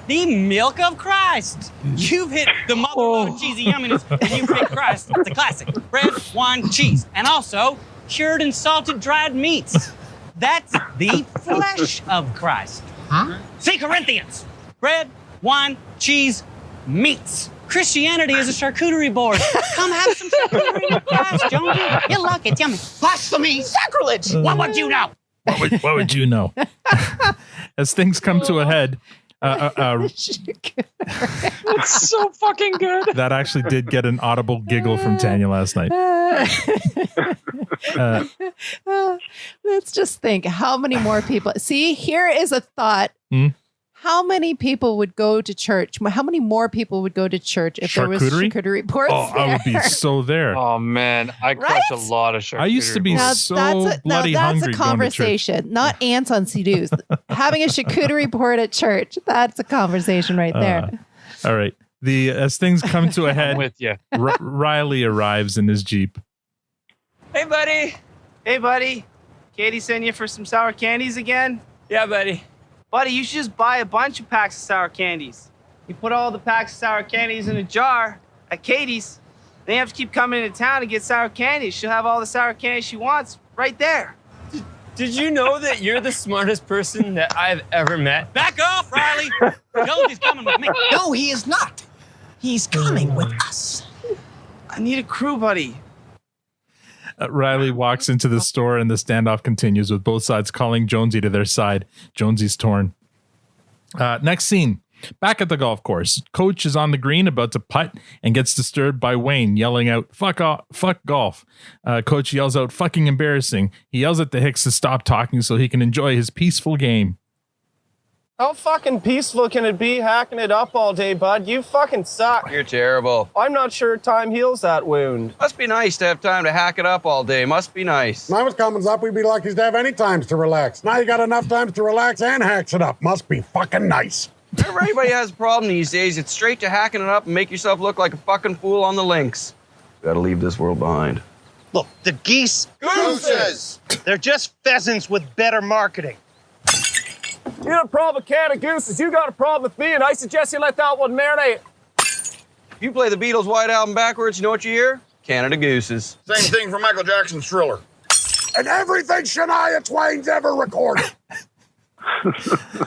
the milk of Christ. You've hit the motherload of cheesy yumminess and you've hit Christ. It's a classic. Bread, wine, cheese. And also cured and salted dried meats. That's the flesh of Christ. Huh? See Corinthians. Bread, wine, cheese, meats. Christianity is a charcuterie board. Come have some charcuterie with Christ, Jonesy. You'll like it. Tell me. Blasphemy! Sacrilege! What would you know? What would you know? As things come to a head, It's so fucking good. that actually did get an audible giggle from Tanya last night. Let's just think how many more people. See, here is a thought. How many people would go to church? How many more people would go to church if there was charcuterie boards Oh, I would be so there. Oh man, I crushed a lot of charcuterie. I used to be boards. bloody hungry. That's a conversation, not ants on Sea-Doos. Having a charcuterie board at church, that's a conversation right there. All right. As things come to a head, with you. Riley arrives in his Jeep. Hey, buddy. Hey, buddy. Katie sent you for some sour candies again? Yeah, buddy. Buddy, you should just buy a bunch of packs of sour candies. You put all the packs of sour candies in a jar at Katie's. Then you have to keep coming into town to get sour candies. She'll have all the sour candies she wants right there. Did you know that you're the smartest person that I've ever met? Back off, Riley. Jonesy's coming with me. No, he is not. He's coming with us. I need a crew, buddy. Riley walks into the store and the standoff continues with both sides calling Jonesy to their side. Jonesy's torn. Next scene. Back at the golf course, Coach is on the green about to putt and gets disturbed by Wayne yelling out, fuck off, fuck golf. Coach yells out, fucking embarrassing. He yells at the Hicks to stop talking so he can enjoy his peaceful game. How fucking peaceful can it be hacking it up all day, bud? You fucking suck. You're terrible. I'm not sure time heals that wound. Must be nice to have time to hack it up all day. Must be nice. Now it's coming up, we'd be lucky to have any times to relax. Now you got enough times to relax and hacks it up. Must be fucking nice. Whenever anybody has a problem these days, it's straight to hacking it up and make yourself look like a fucking fool on the links. Gotta leave this world behind. Look, the geese... Gooses! They're just pheasants with better marketing. You got a problem with Canada Gooses, you got a problem with me, and I suggest you let that one marinate. If you play the Beatles' White Album backwards, you know what you hear? Canada Gooses. Same thing for Michael Jackson's Thriller. And everything Shania Twain's ever recorded.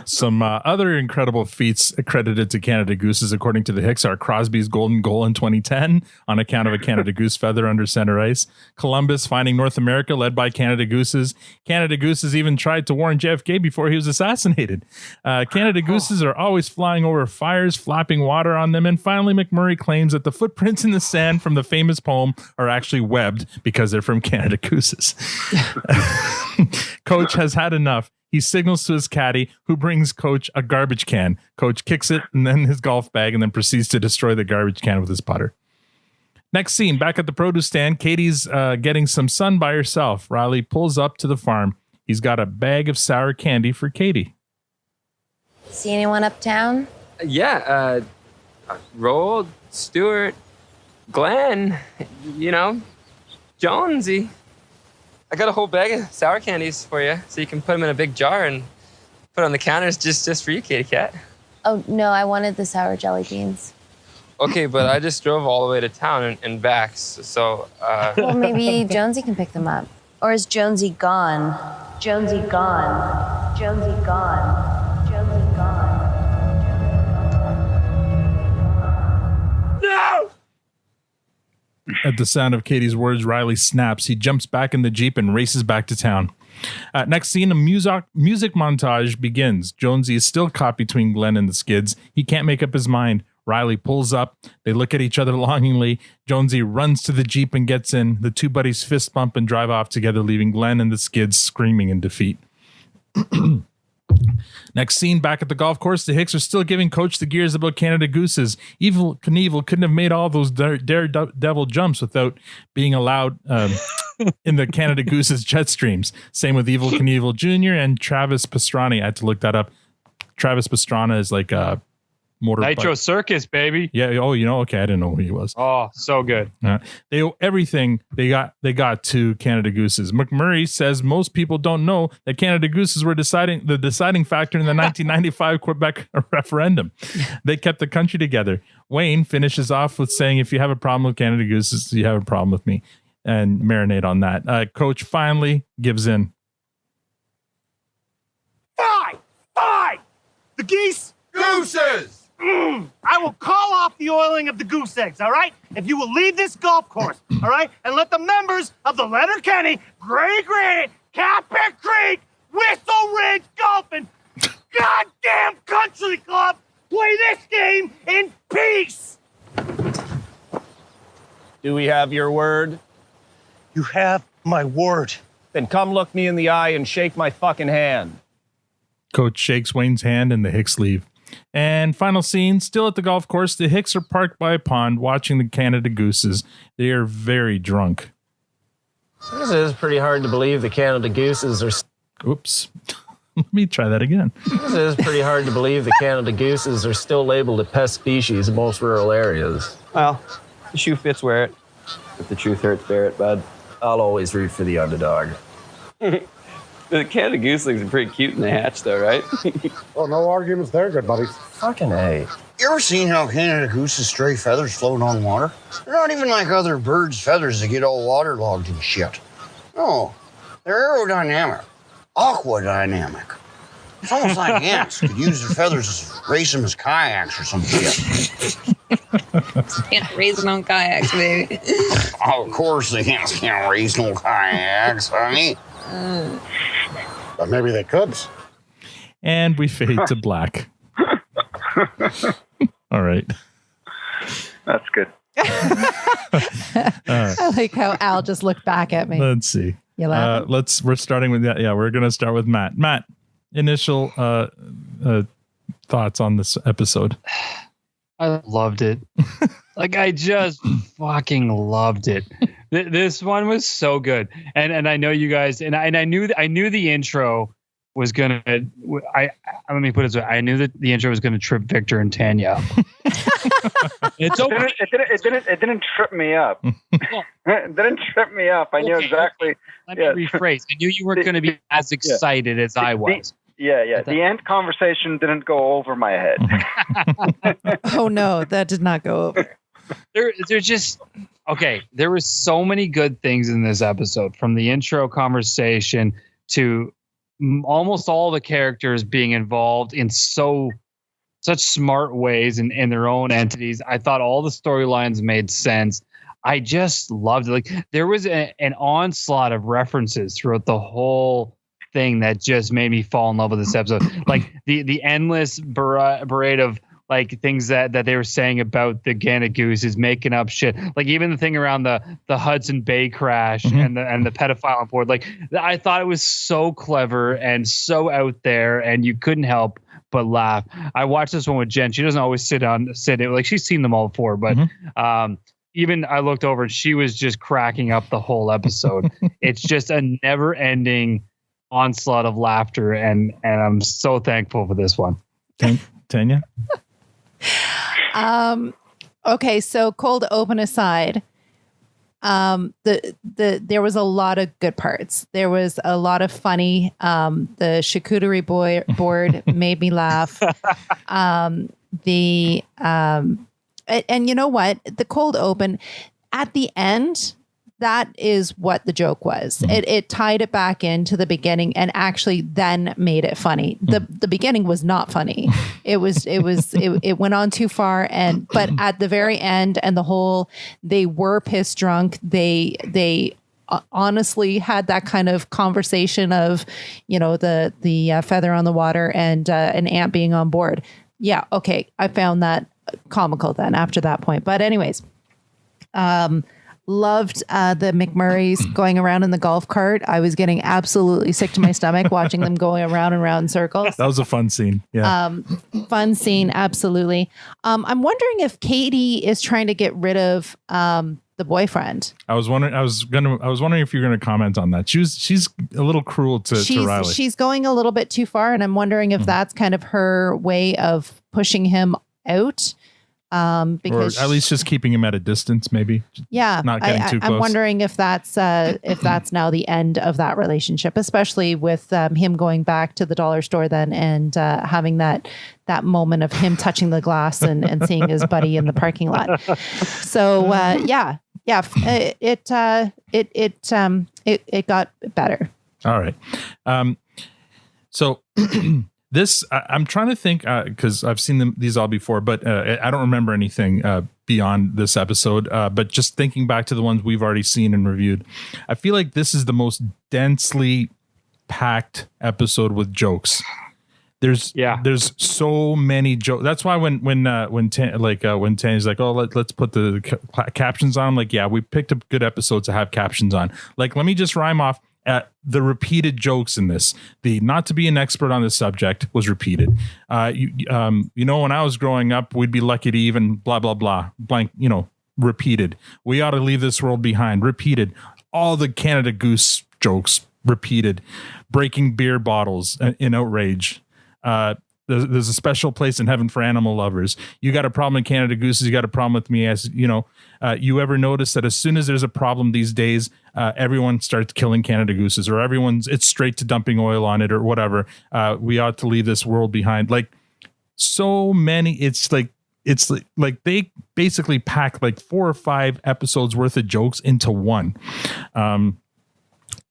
Some other incredible feats accredited to Canada Gooses, according to the Hicks, are Crosby's golden goal in 2010 on account of a Canada Goose feather under center ice. Columbus finding North America led by Canada Gooses. Canada Gooses even tried to warn JFK before he was assassinated. Canada Gooses are always flying over fires, flapping water on them. And finally, McMurray claims that the footprints in the sand from the famous poem are actually webbed because they're from Canada Gooses. Coach has had enough. He signals to his caddy, who brings Coach a garbage can. Coach kicks it and then his golf bag and then proceeds to destroy the garbage can with his putter. Next scene, back at the produce stand, Katie's getting some sun by herself. Riley pulls up to the farm. He's got a bag of sour candy for Katie. See anyone uptown? Yeah, Roll, Stewart, Glenn, Jonesy. I got a whole bag of sour candies for you, so you can put them in a big jar and put on the counters just for you, Katie Cat. Oh, no, I wanted the sour jelly beans. Okay, but I just drove all the way to town and back, so... Well, maybe Jonesy can pick them up. Or is Jonesy gone? Jonesy gone. Jonesy gone. Jonesy gone. No! At the sound of Katie's words, Riley snaps. He jumps back in the Jeep and races back to town. Next scene, a music montage begins. Jonesy is still caught between Glenn and the skids. He can't make up his mind. Riley pulls up. They look at each other longingly. Jonesy runs to the Jeep and gets in. The two buddies fist bump and drive off together, leaving Glenn and the skids screaming in defeat. Next scene, back at the golf course, the Hicks are still giving Coach the gears about Canada Gooses. Evil Knievel couldn't have made all those daredevil jumps without being allowed in the Canada Gooses jet streams. Same with Evil Knievel Jr. and Travis Pastrana. I had to look that up. Travis Pastrana is like a motor Nitro Circus, baby. Yeah. Oh, okay. I didn't know who he was. Oh, so good. They owe everything they got to Canada Gooses. McMurray says most people don't know that Canada Gooses were the deciding factor in the 1995 Quebec referendum. They kept the country together. Wayne finishes off with saying, if you have a problem with Canada Gooses, you have a problem with me. And marinate on that. Coach finally gives in. Fine! The geese? Gooses! I will call off the oiling of the goose eggs, all right? If you will leave this golf course, all right? And let the members of the Letterkenny, Grey Granite, Catpick Creek, Whistle Ridge Golf and goddamn Country Club play this game in peace! Do we have your word? You have my word. Then come look me in the eye and shake my fucking hand. Coach shakes Wayne's hand and the Hicks leave. And final scene, still at the golf course, the Hicks are parked by a pond watching the Canada Gooses. They are very drunk. This is pretty hard to believe the Canada Gooses are... Oops. Let me try that again. This is pretty hard to believe the Canada Gooses are still labeled a pest species in most rural areas. Well, the shoe fits, wear it. If the truth hurts, bear it, bud. I'll always root for the underdog. The Canada Goose looks pretty cute in the hatch, though, right? Well, no arguments there, good buddies. Fucking A. You ever seen how Canada Goose's stray feathers float on water? They're not even like other birds' feathers that get all waterlogged and shit. No, they're aerodynamic, aquadynamic. It's almost like ants could use their feathers to race them as kayaks or some shit. Can't raise no kayaks, baby. Oh, of course they can't raise no kayaks, honey. But maybe they could. And we fade to black. All right. That's good. I like how Al just looked back at me. Let's see. You laughing? We're starting with that. Yeah, we're going to start with Matt. Matt, initial thoughts on this episode. I loved it. Like, I just fucking loved it. This one was so good. And I know you guys, and I knew the intro was gonna. Let me put it this way. I knew that the intro was gonna trip Victor and Tanya up. It's okay. It didn't trip me up. It didn't trip me up. I knew exactly. Let me rephrase. I knew you weren't going to be as excited as I was. The end conversation didn't go over my head. Oh no, that did not go over. There's just okay. There were so many good things in this episode, from the intro conversation to almost all the characters being involved in such smart ways in their own entities. I thought all the storylines made sense. I just loved it. Like, there was an onslaught of references throughout the whole thing that just made me fall in love with this episode. Like the endless parade of like things that they were saying about the Canada Gooses, making up shit. Like even the thing around the Hudson Bay crash and the pedophile on board. Like, I thought it was so clever and so out there, and you couldn't help but laugh. I watched this one with Jen. She doesn't always sit like, she's seen them all before, but even I looked over and she was just cracking up the whole episode. It's just a never ending onslaught of laughter, and I'm so thankful for this one. Tanya? Okay, so cold open aside, there was a lot of good parts. There was a lot of funny. The charcuterie board made me laugh. And you know what? The cold open at the end, that is what the joke was. It tied it back into the beginning and actually then made it funny. The beginning was not funny. It went on too far, but at the very end and the whole, they were pissed drunk. They honestly had that kind of conversation of, the feather on the water and an ant being on board. Yeah, okay, I found that comical then after that point. But anyways, loved the McMurrays going around in the golf cart. I was getting absolutely sick to my stomach watching them going around and around in circles. That was a fun scene. Yeah. Fun scene. Absolutely. I'm wondering if Katie is trying to get rid of the boyfriend. I was wondering if you're going to comment on that. She's a little cruel to Riley. She's going a little bit too far, and I'm wondering if that's kind of her way of pushing him out. Because, or at least just keeping him at a distance, maybe. Yeah, not getting too close. I'm wondering if that's now the end of that relationship, especially with him going back to the dollar store then and having that moment of him touching the glass and seeing his buddy in the parking lot. So it got better. All right. So. This, I'm trying to think, because I've seen these all before, but I don't remember anything beyond this episode. But just thinking back to the ones we've already seen and reviewed, I feel like this is the most densely packed episode with jokes. There's so many jokes. That's why when Tanya's like, oh, let's put the captions on. I'm like, yeah, we picked a good episode to have captions on. Like, let me just rhyme off. The repeated jokes in this, the not to be an expert on this subject was repeated. When I was growing up, we'd be lucky to even blah, blah, blah, blank, repeated. We ought to leave this world behind. Repeated. All the Canada Goose jokes repeated. Breaking beer bottles in outrage. There's a special place in heaven for animal lovers. You got a problem in Canada Gooses. You got a problem with me. As you ever notice that as soon as there's a problem these days, everyone starts killing Canada Gooses, or it's straight to dumping oil on it or whatever. We ought to leave this world behind. Like, so many. It's like they basically pack like 4 or 5 episodes worth of jokes into one.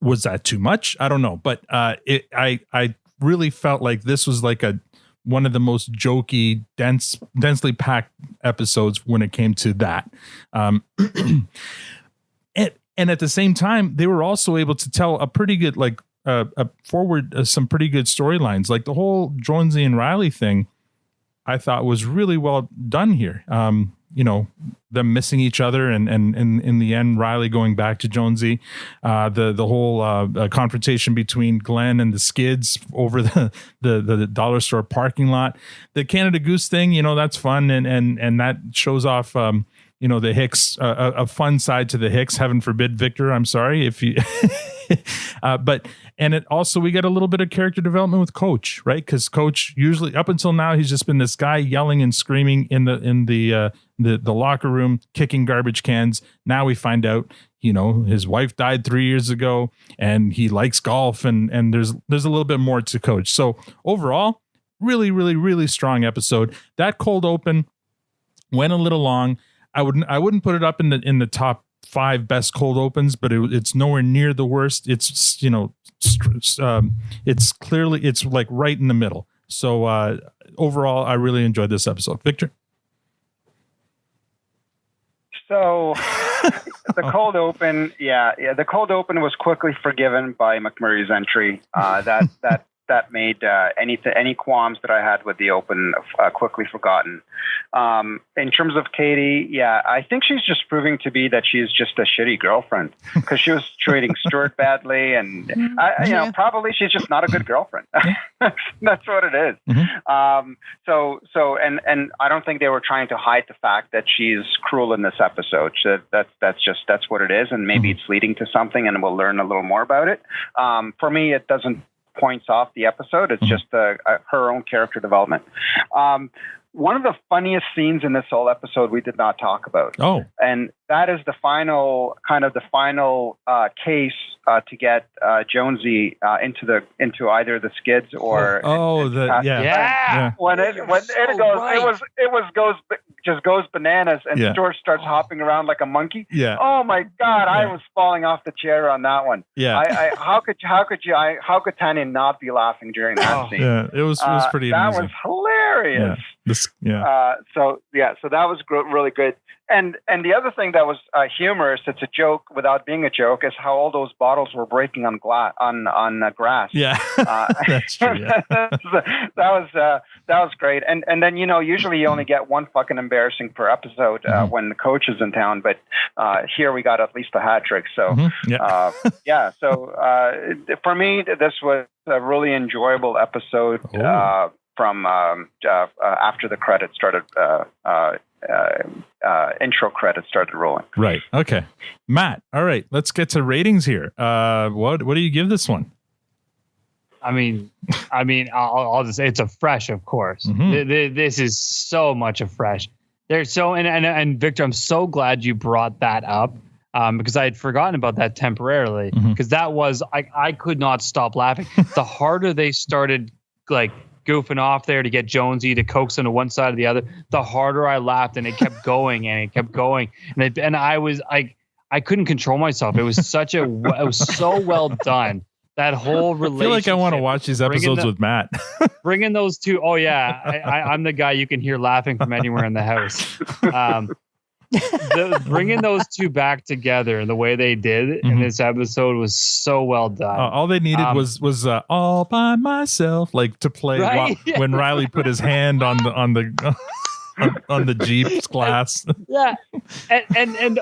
Was that too much? I don't know, but I really felt like this was like a one of the most jokey, densely packed episodes when it came to that. And at the same time, they were also able to tell a pretty good, like some pretty good storylines. Like the whole Jonesy and Riley thing, I thought was really well done here. Them missing each other and in the end, Riley going back to Jonesy, the whole confrontation between Glenn and the Skids over the dollar store parking lot, the Canada Goose thing, that's fun. And that shows off, the Hicks, a fun side to the Hicks. Heaven forbid, Victor, I'm sorry if you, and it also, we get a little bit of character development with Coach, right? Because Coach usually up until now, he's just been this guy yelling and screaming in the locker room, kicking garbage cans. Now we find out, his wife died 3 years ago and he likes golf and there's a little bit more to Coach. So overall, really, really, really strong episode. That cold open went a little long. I wouldn't put it up in the top 5 best cold opens, but it's nowhere near the worst. It's it's clearly, it's like right in the middle. So overall, I really enjoyed this episode. Victor. So the cold open, the cold open was quickly forgiven by McMurray's entry. That made any qualms that I had with the open quickly forgotten. In terms of Katie, I think she's just proving to be that she's just a shitty girlfriend because she was treating Stuart badly, and probably she's just not a good girlfriend. That's what it is. Mm-hmm. And I don't think they were trying to hide the fact that she's cruel in this episode. That's what it is, and maybe it's leading to something, and we'll learn a little more about it. For me, it doesn't points off the episode. It's just her own character development. One of the funniest scenes in this whole episode we did not talk about. Oh, and that is the final case to get Jonesy into either the Skids or when it goes bananas and Stuart starts hopping around like a monkey. Yeah. Oh my God, I was falling off the chair on that one. Yeah. How could Tanya not be laughing during that scene? Yeah, it was pretty amazing. That was hilarious. Yeah. So that was really good. And the other thing that was humorous, it's a joke without being a joke, is how all those bottles were breaking on grass. Yeah, that's true. Yeah. that was great. And then usually you only get one fucking embarrassing per episode when the coach is in town, but here we got at least a hat trick. So So for me, this was a really enjoyable episode. From after the credits started. Intro credits started rolling. Right. Okay. Matt. All right. Let's get to ratings here. What do you give this one? I mean, I'll just say it's a fresh, of course. Mm-hmm. This is so much a fresh. There's so and Victor, I'm so glad you brought that up because I had forgotten about that temporarily because that was I could not stop laughing. The harder they started like goofing off there to get Jonesy to coax him to one side or the other, the harder I laughed, and it kept going and it kept going, and I couldn't control myself. It was it was so well done. That whole relationship. I feel like I want to watch these episodes with Matt. Bringing those two. Oh yeah, I'm the guy you can hear laughing from anywhere in the house. Bringing those two back together the way they did in this episode was so well done. All they needed was all by myself, like to play when Riley put his hand on the Jeep's glass. Yeah, and then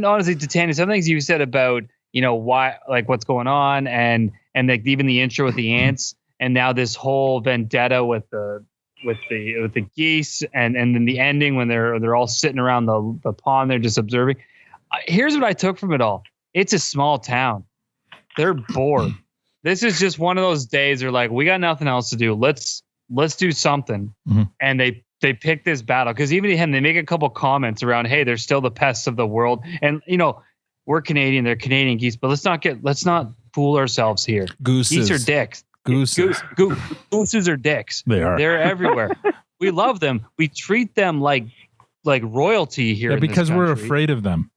honestly, to Tanya, some things you said about why, like what's going on, and like even the intro with the ants, and now this whole vendetta with the geese, and then the ending when they're all sitting around the pond, they're just observing. Here's what I took from it all. It's a small town. They're bored. This is just one of those days they're like, we got nothing else to do. Let's do something. Mm-hmm. And they pick this battle because even him, they make a couple comments around, hey, they're still the pests of the world. And we're Canadian, they're Canadian geese, but let's not fool ourselves here. Gooses. Geese are dicks. Gooses. Gooses are dicks. They are. They're everywhere. We love them. We treat them like royalty here. Yeah, because we're afraid of them.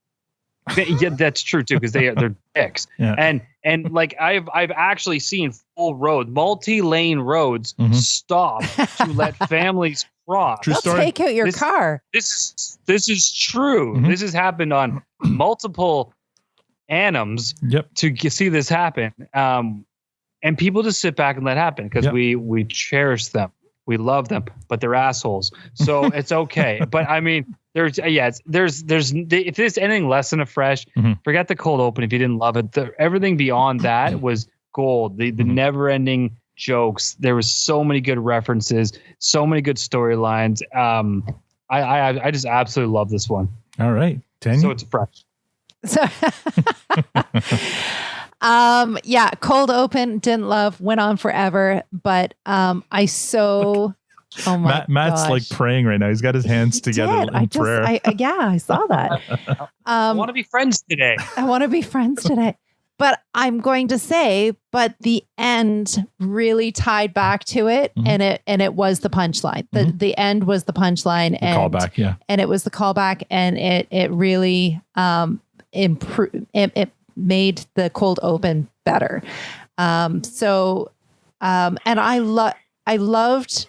Yeah, that's true too, because they're dicks. Yeah. And like I've actually seen full road, multi-lane roads stop to let families cross. They'll take out your car. This is true. Mm-hmm. This has happened on multiple Annams to see this happen. And people just sit back and let it happen because we cherish them. We love them, but they're assholes. So it's okay. But I mean, there's if there's anything less than a fresh, forget the cold open if you didn't love it. Everything beyond that was gold. The never ending jokes. There was so many good references, so many good storylines. I just absolutely love this one. All right. Tanya? So it's fresh. So, cold open, didn't love, went on forever, but oh my Matt's gosh. like praying right now. He's got his hands together in prayer. I saw that. I want to be friends today. I want to be friends today. But I'm going to say, but the end really tied back to it, and it was the punchline. The end was the punchline, and callback, yeah. And it was the callback, and it really improved. It made the cold open better. And I loved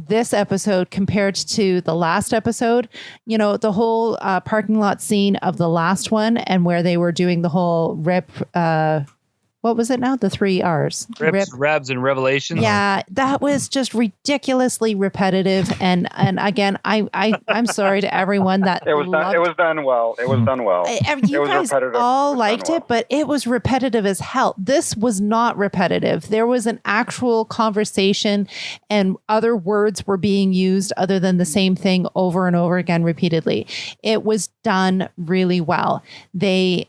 this episode compared to the last episode. You know, the whole parking lot scene of the last one, and where they were doing the whole rip. What was it now? The 3 R's. Rips, revs, and revelations. Yeah, that was just ridiculously repetitive. And again, I'm sorry to everyone that it was done well. It was done well. You guys all liked it, but it was repetitive as hell. This was not repetitive. There was an actual conversation, and other words were being used other than the same thing over and over again repeatedly. It was done really well. The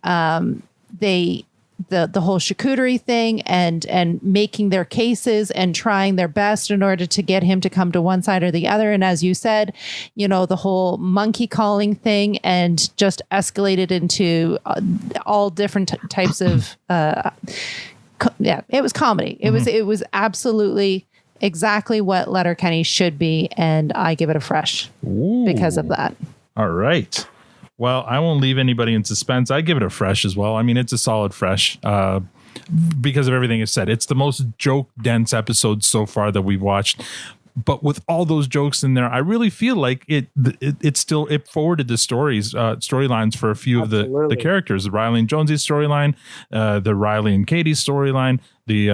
whole charcuterie thing and making their cases and trying their best in order to get him to come to one side or the other. And as you said, you know, the whole monkey calling thing and just escalated into all different types of, it was comedy. It was absolutely exactly what Letterkenny should be. And I give it a fresh because of that. All right. Well, I won't leave anybody in suspense. I give it a fresh as well. I mean, it's a solid fresh because of everything is said. It's the most joke-dense episode so far that we've watched. But with all those jokes in there, I really feel like it forwarded the storylines for a few of the characters. The Riley and Jonesy's storyline, the Riley and Katie storyline. We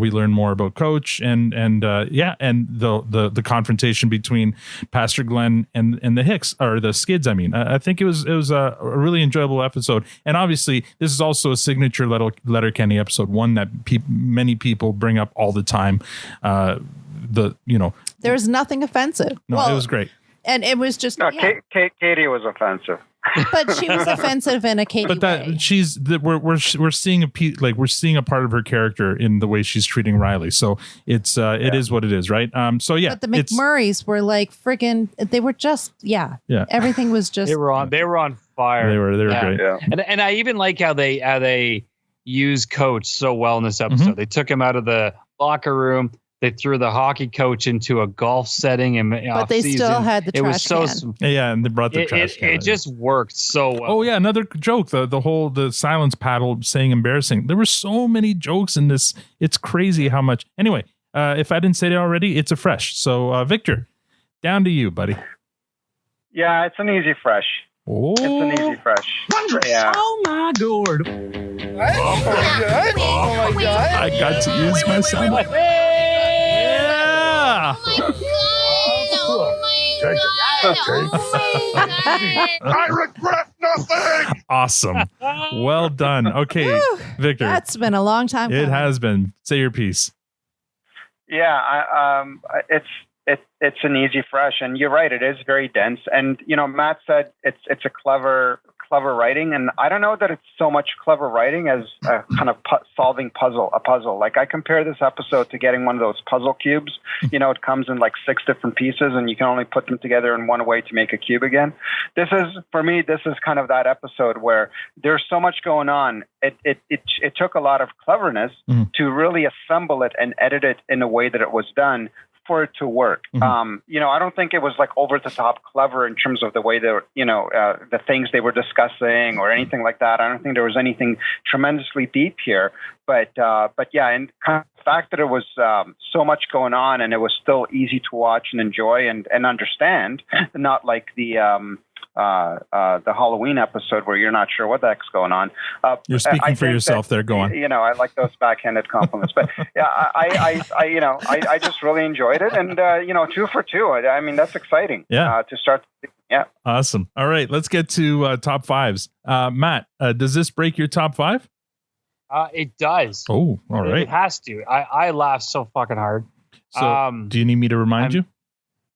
learn more about Coach and the confrontation between Pastor Glenn and the Hicks or the Skids. I mean, I think it was a really enjoyable episode, and obviously this is also a signature Letterkenny episode, one that many people bring up all the time. There's nothing offensive. No, it was great. And it was just Katie was offensive. But she was offensive in a Katie way. We're seeing a part of her character in the way she's treating Riley. So it is what it is, right? But the McMurrays were like friggin'. They were just everything was just. They were on fire. They were great. Yeah. And I even like how they used Coach so well in this episode. They took him out of the locker room. They threw the hockey coach into a golf setting, but they still had the trash can. Yeah, and they brought the trash can. It just worked so well. Oh yeah, another joke. The silence paddle saying embarrassing. There were so many jokes in this. It's crazy how much. Anyway, if I didn't say it already, it's a fresh. So Victor, down to you, buddy. Yeah, it's an easy fresh. Oh. It's an easy fresh. Yeah. Oh my god. Oh my god. I got to use my sound. I regret nothing. Awesome. Well done. Okay, Victor. That's been a long time. It has been. Say your piece. Yeah, it's an easy fresh, and you're right. It is very dense, and Matt said it's a clever writing, and I don't know that it's so much clever writing as a kind of solving a puzzle. Like I compare this episode to getting one of those puzzle cubes. It comes in like 6 different pieces, and you can only put them together in one way to make a cube again. This is kind of that episode where there's so much going on. It took a lot of cleverness to really assemble it and edit it in a way that it was done for it to work. You know, I don't think it was like over the top clever in terms of the way they were, you know, the things they were discussing or anything like that. I don't think there was anything tremendously deep here, but yeah, and kind of the fact that it was so much going on and it was still easy to watch and enjoy and understand, not like the Halloween episode where you're not sure what the heck's going on. You're speaking for yourself there. Go on. You know, I like those backhanded compliments, but yeah, I just really enjoyed it, and you know, 2 for 2. I mean, that's exciting. Yeah. To start. Yeah. Awesome. All right, let's get to top fives. Matt, does this break your top 5? It does. Oh, all right. It has to. I laughed so fucking hard. So, do you need me to remind you?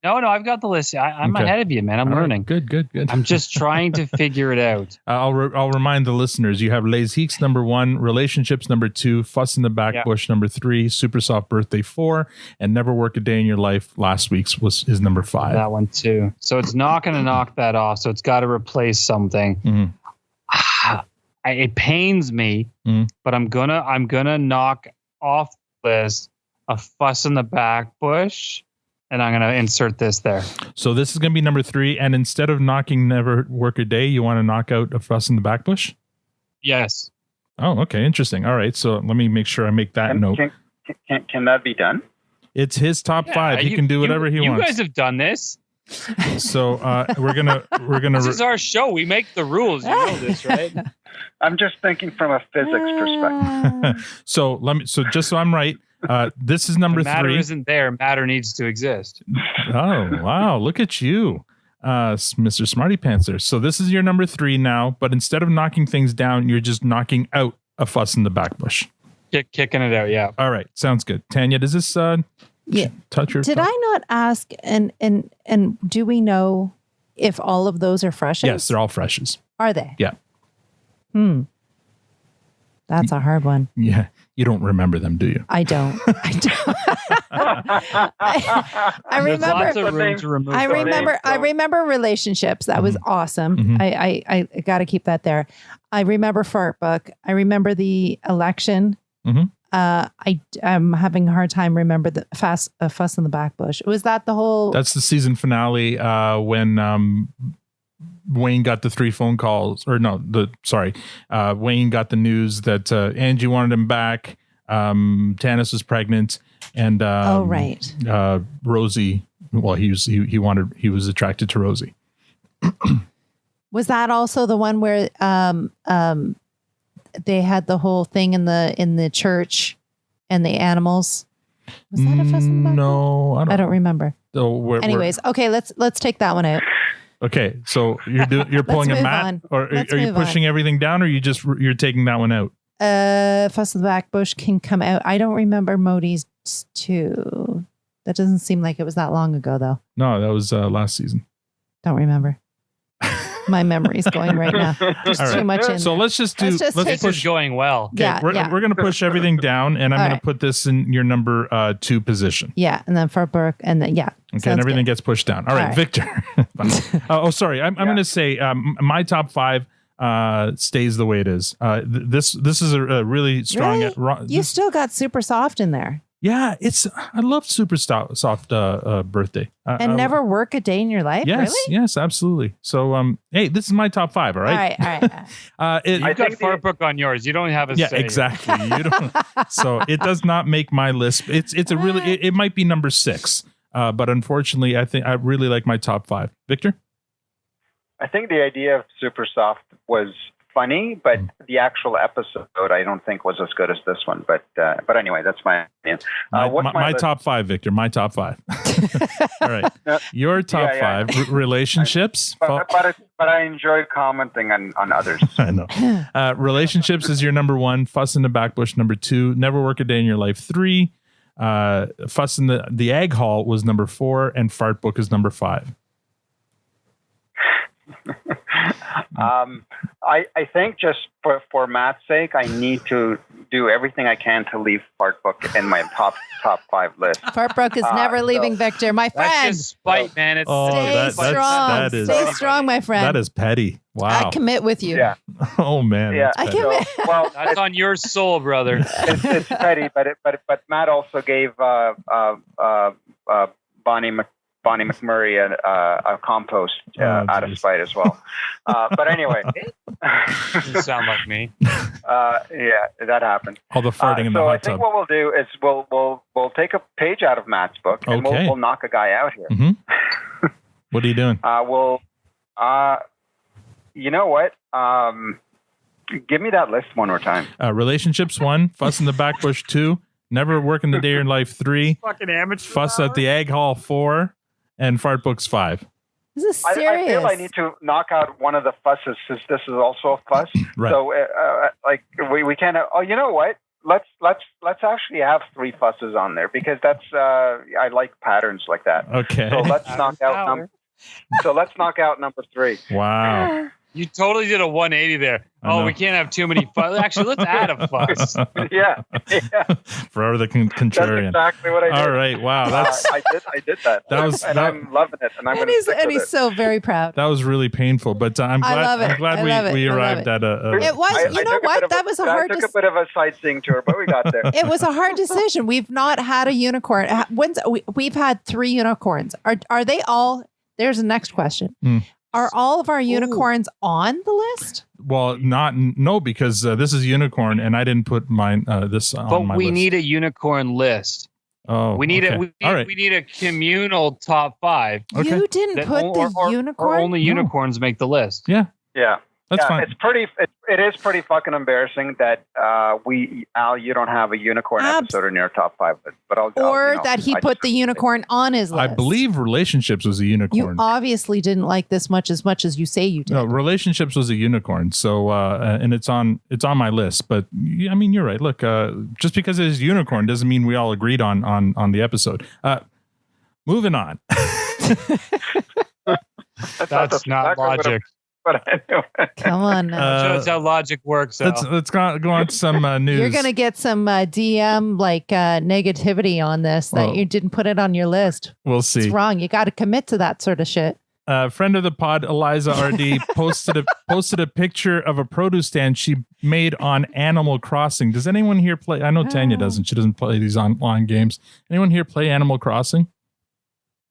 No, I've got the list. I'm Okay. ahead of you, man. I'm All right, learning. Good. I'm just trying to figure it out. I'll remind the listeners. You have Les Hicks number 1, Relationships number 2, Fuss in the Back Bush number 3, Super Soft Birthday 4, and Never Work a Day in Your Life. Last week's is number 5. That one too. So it's not going to knock that off. So it's got to replace something. It pains me, but I'm gonna knock off the list a Fuss in the Back Bush. And I'm going to insert this there. So this is going to be number 3. And instead of knocking Never Work a Day, you want to knock out a Fuss in the Back Bush? Yes. Oh, okay. Interesting. All right. So let me make sure I make that note. Can that be done? It's his top 5. He can do whatever he wants. You guys have done this. So we're gonna. This is our show. We make the rules. You know this, right? I'm just thinking from a physics perspective. So just so I'm right. This is number 3. Matter isn't there. Matter needs to exist. Oh, wow. Look at you, Mr. Smarty Pants there. So this is your number 3 now, but instead of knocking things down, you're just knocking out a Fuss in the Back Bush. Kicking it out, yeah. All right. Sounds good. Tanya, does this touch your Did top? I not ask, and do we know if all of those are freshes? Yes, they're all freshes. Are they? Yeah. That's a hard one. Yeah. You don't remember them, do you? I don't. I remember relationships. That was awesome. I got to keep that there. I remember Fart Book. I remember the election. I'm having a hard time remember the Fuss in the Back Bush. Was that the whole? That's the season finale when Wayne got the 3 phone calls, or no, Wayne got the news that Angie wanted him back. Tanis was pregnant, and Rosie. Well, he was attracted to Rosie. Was that also the one where they had the whole thing in the church and the animals? Was that a Fuss in the Back? No, I don't remember. So anyways, okay, let's take that one out. Okay, so you're pulling a Matt, or are you pushing everything down, or you're taking that one out? Fuss in the Back Bush can come out. I don't remember Modi's 2. That doesn't seem like it was that long ago, though. No, that was last season. Don't remember. My memory's going right now. There's too much in So there. let's push going well. Okay, we're going to push everything down, and I'm going to put this in your number 2 position. Yeah, and then for Burke, and then Okay, and everything gets pushed down. All right, Victor. Sorry. I'm going to say my top 5 stays the way it is. This is a really strong. Really? You still got Super Soft in there. Yeah, I love Super Soft Birthday. And Never Work a Day in Your Life. Yes, really? yes, absolutely. So, hey, this is my top 5. All right. All right. You've got Fart Book on yours. You don't have a say. Exactly. You don't. So it does not make my list. It's a really. It might be number 6, but unfortunately, I think I really like my top 5. Victor. I think the idea of Super Soft was funny, but the actual episode I don't think was as good as this one. But anyway, that's my opinion. My top 5, Victor. My top 5. All right, your top 5 relationships. But I enjoy commenting on others. I know. Relationships is your number 1. Fuss in the Back Bush number 2. Never Work a Day in Your Life 3. Fuss in the Egg Hall was number 4, and Fart Book is number 5. I think just for Matt's sake, I need to do everything I can to leave Fart Book in my top 5 list. Fart Book is never leaving Victor, my friend. That's just spite, man. It's Stay strong, my friend. That is petty. Wow. I commit with you. Yeah. Oh man. Yeah. I commit. Well, that's on your soul, brother. It's petty, but Matt also gave Bonnie McMurray a compost out of spite as well. But anyway, doesn't sound like me. Yeah, that happened. All the farting in the so hot I think tub. what we'll do is we'll take a page out of Matt's book and Okay. we'll knock a guy out here. Mm-hmm. What are you doing? You know what? Give me that list one more time. Relationships 1, fuss in the back bush 2, never working the day in life 3, fucking amateur fuss at the egg hall 4, and fart books 5. This is I serious. feel I need to knock out one of the fusses since this is also a fuss. Right. So we can't. You know what? Let's actually have 3 fusses on there because that's I like patterns like that. Okay. So let's knock out number 3. Wow. You totally did a 180 there. know. We can't have too many fuss. Actually, let's add a fuss. Yeah. Forever the contrarian. That's exactly what I did. All right. Wow. That's I did that. I'm loving it, and I'm going to stick And with he's it. so very proud. that was really painful, but I'm glad. I love it. I'm glad I love it. we I love arrived it. at a. It was. You know what? That was a hard. I took a bit of a sightseeing tour, but we got there. It was a hard decision. We've not had a unicorn. We've had 3 unicorns. Are they all? There's the next question. Are all of our unicorns on the list? Well, no, because this is unicorn, and I didn't put mine. This on But my we list. need a unicorn list. Oh, we need okay. All right. we need a communal top 5. You didn't put the unicorn. Or only unicorns make the list. Yeah. Yeah. That's fine. It is pretty fucking embarrassing that Al, you don't have a unicorn episode in your top 5, but That he put the unicorn on his list. I believe relationships was a You unicorn. obviously didn't like this much as you say you did. No, relationships was a unicorn. So, and it's on my list. But I mean, you're right. Look, just because it is unicorn doesn't mean we all agreed on the episode. Moving on. That's not logic. But anyway. Come on now. Shows how logic works. Let's go on to some news. You're going to get some DM negativity on this that you didn't put it on your list. We'll see. It's wrong. You got to commit to that sort of shit. Friend of the pod, Eliza RD, posted a picture of a produce stand she made on Animal Crossing. Does anyone here play? I know Tanya doesn't. She doesn't play these online games. Anyone here play Animal Crossing?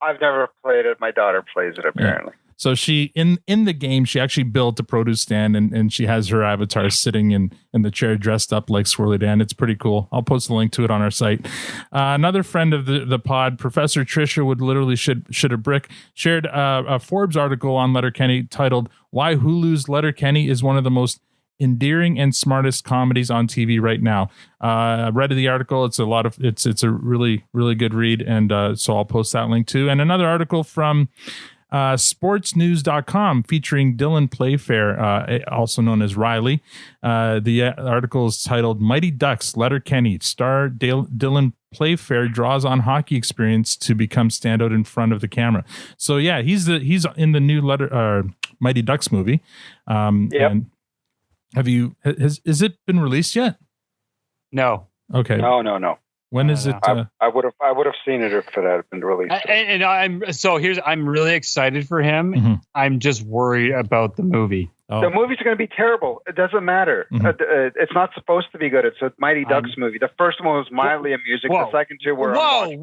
I've never played it. My daughter plays it, apparently. Yeah. So she in the game, she actually built a produce stand, and she has her avatar sitting in the chair dressed up like Swirly Dan. It's pretty cool. I'll post a link to it on our site. Another friend of the pod, Professor Trisha would literally should a brick, shared a Forbes article on Letterkenny titled "Why Hulu's Letterkenny is one of the most endearing and smartest comedies on TV right now." I read the article. It's a really, really good read. And so I'll post that link too. And another article from sportsnews.com featuring Dylan Playfair, also known as Riley. The article is titled "Mighty Ducks Letterkenny Star Dylan Playfair Draws on Hockey Experience to Become Standout in Front of the Camera." So yeah, he's in the new Mighty Ducks movie. Yep. And has it been released yet? No. Okay. No. When is it? I would have seen it if it had been released. I'm really excited for him. Mm-hmm. I'm just worried about the movie. Oh. The movie's going to be terrible. It doesn't matter. Mm-hmm. It's not supposed to be good. It's a Mighty Ducks movie. The first one was mildly amusing. Whoa. The second two were Whoa.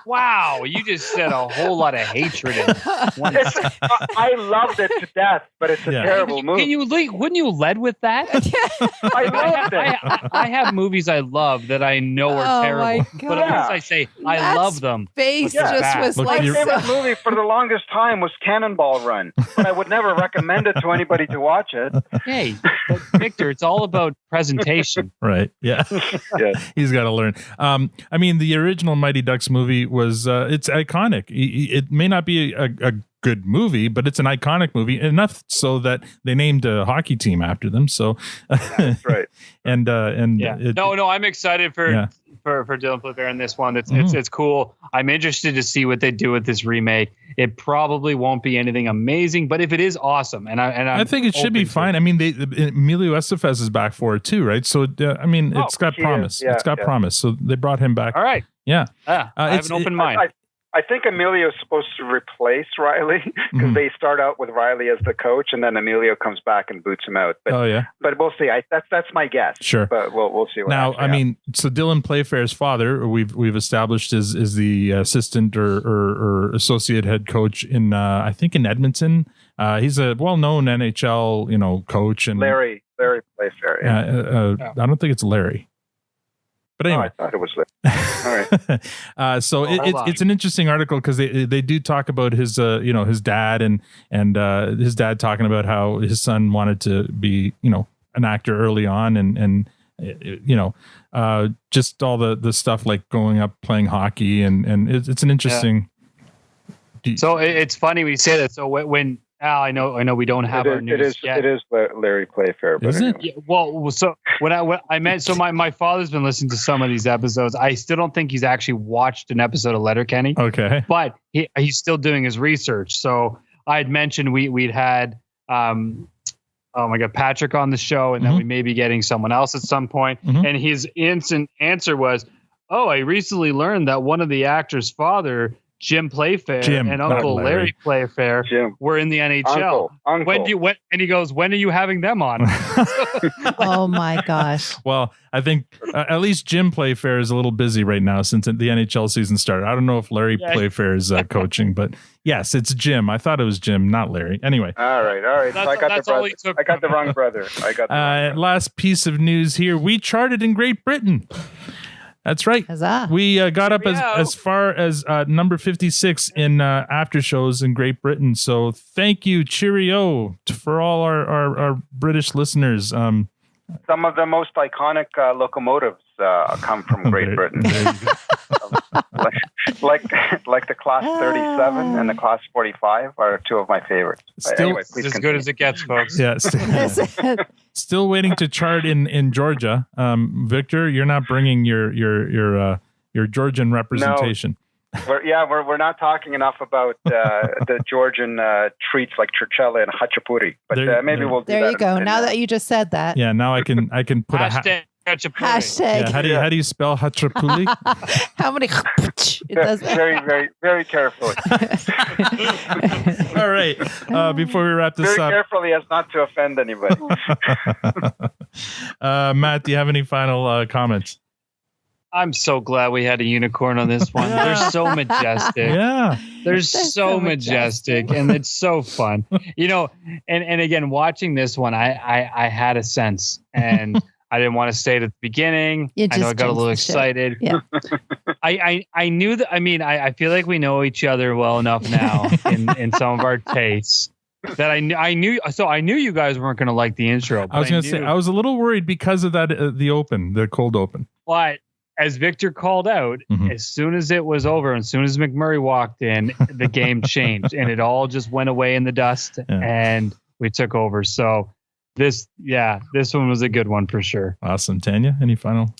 Wow, you just said a whole lot of hatred in one sentence. I loved it to death, but it's a terrible movie. Wouldn't you lead with that? I loved it. I have movies I love that I know are terrible, my God. but at least I say I love them. Face but they're just bad. was Look, like My you're- favorite movie for the longest time was Cannonball Run, but I would never recommend it to anybody to watch it. Hey, but Victor, it's all about presentation. Right. Yeah. Yes. He's got to learn. I mean, the original Mighty Ducks movie was it's iconic. It may not be a good movie, but it's an iconic movie enough so that they named a hockey team after them. So That's right. and Yeah. No, I'm excited for Dylan Playfair in this one. It's cool. I'm interested to see what they do with this remake. It probably won't be anything amazing, but if it is awesome, I think it should be fine. I mean, Emilio Estevez is back for it too, right? So I mean, it's got promise. Yeah, it's got promise. So they brought him back. All right. Yeah. I have an open mind. I think Emilio is supposed to replace Riley because they start out with Riley as the coach, and then Emilio comes back and boots him out. But, but we'll see. That's my guess. Sure, but we'll see. What now, I mean, so Dylan Playfair's father, we've established is the assistant or associate head coach in I think in Edmonton. He's a well-known NHL coach, and Larry Playfair. Yeah. I don't think it's Larry. But anyway, I thought it was Larry. All right. So it's an interesting article because they do talk about his his dad and his dad talking about how his son wanted to be an actor early on and just all the stuff like going up playing hockey and it's an interesting. Yeah. So it's funny we say that. So when Al, I know we don't have our news yet. It is Larry Playfair. But is it? Yeah, well, so when I meant, so my father's been listening to some of these episodes. I still don't think he's actually watched an episode of Letterkenny. Okay, but he's still doing his research. So I had mentioned we'd had oh my God, Patrick on the show, and then we may be getting someone else at some point. And his instant answer was, "Oh, I recently learned that one of the actors' father." Jim Playfair and Uncle Larry Playfair were in the NHL. Uncle. And he goes, when are you having them on? Oh my gosh. Well, I think at least Jim Playfair is a little busy right now since the NHL season started. I don't know if Larry Playfair is coaching, but yes, it's Jim. I thought it was Jim, not Larry. Anyway. All right. So I got the wrong brother. Last piece of news here. We charted in Great Britain. That's right. Huzzah. We got up as far as number 56 in after shows in Great Britain. So thank you, cheerio, for all our British listeners. Some of the most iconic locomotives come from Great Britain. like the Class 37 and the Class 45 are two of my favorites. Anyway, please as continue. good as it gets, folks. Yeah. Still waiting to chart in Georgia. Victor, you're not bringing your Georgian representation. No. We're not talking enough about the Georgian treats like churchella and hachapuri, but maybe we'll do that. There you go. Now that you just said that. Yeah, now I can put hashtag Hashtag. Yeah, how do you spell hachapuri? How many it does very, very, very carefully. All right. Before we wrap this very up. Carefully as not to offend anybody. Matt, do you have any final comments? I'm so glad we had a unicorn on this one. They're so majestic. Yeah. They're so majestic and it's so fun. And again, watching this one, I had a sense and I didn't want to say it at the beginning. I know I got a little excited. Yeah. I knew that. I mean, I feel like we know each other well enough now in some of our tastes that I knew. So I knew you guys weren't going to like the intro. I was going to say, I was a little worried because of that, the cold open. But as Victor called out, as soon as it was over, and as soon as McMurray walked in, the game changed and it all just went away in the dust and we took over. So this one was a good one for sure. Awesome. Tanya, any final?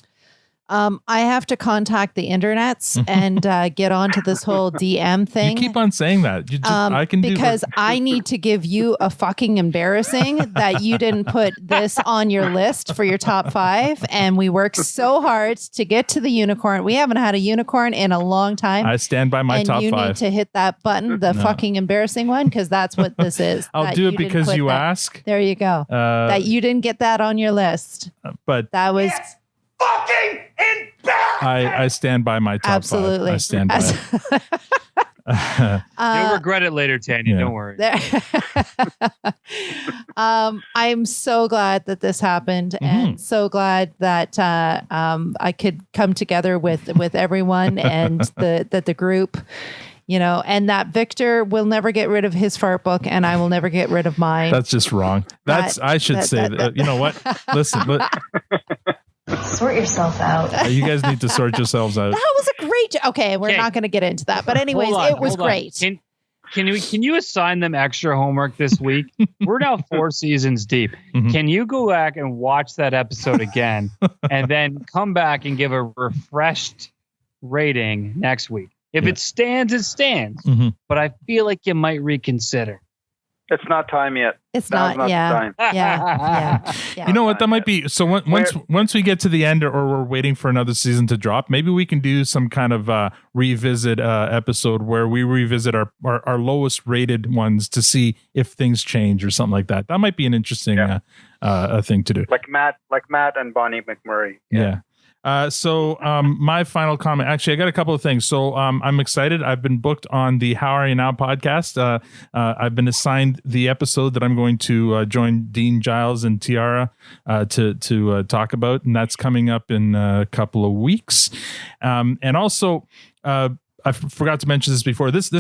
I have to contact the internets and get onto this whole DM thing. You keep on saying that. I can because I need to give you a fucking embarrassing that you didn't put this on your list for your top 5. And we worked so hard to get to the unicorn. We haven't had a unicorn in a long time. I stand by my top 5. And you need to hit that button, the fucking embarrassing one, because that's what this is. I'll do it because you ask. There you go. That you didn't get that on your list. But that was... fucking embarrassing. I stand by my top 5. Absolutely. I stand by it. You'll regret it later, Tanya. Don't worry. I'm so glad that this happened and so glad that I could come together with everyone and the group, and that Victor will never get rid of his fart book and I will never get rid of mine. That's just wrong. I should say that. You know what? Listen. Sort yourself out. You guys need to sort yourselves out. That was a great Okay, we're not going to get into that. But anyways, it was great. Can you assign them extra homework this week? We're now 4 seasons deep. Can you go back and watch that episode again and then come back and give a refreshed rating next week? If it stands, it stands. But I feel like you might reconsider. It's not time yet. It's Now's not. the Yeah. time. Yeah. You know what? That might be. So once we get to the end, or we're waiting for another season to drop, maybe we can do some kind of revisit episode where we revisit our lowest rated ones to see if things change or something like that. That might be an interesting thing to do. Like Matt and Bonnie McMurray. Yeah. So my final comment, actually, I got a couple of things. So I'm excited. I've been booked on the How Are You Now podcast. I've been assigned the episode that I'm going to join Dean Giles and Tiara to talk about, and that's coming up in a couple of weeks. And also, I forgot to mention this before. This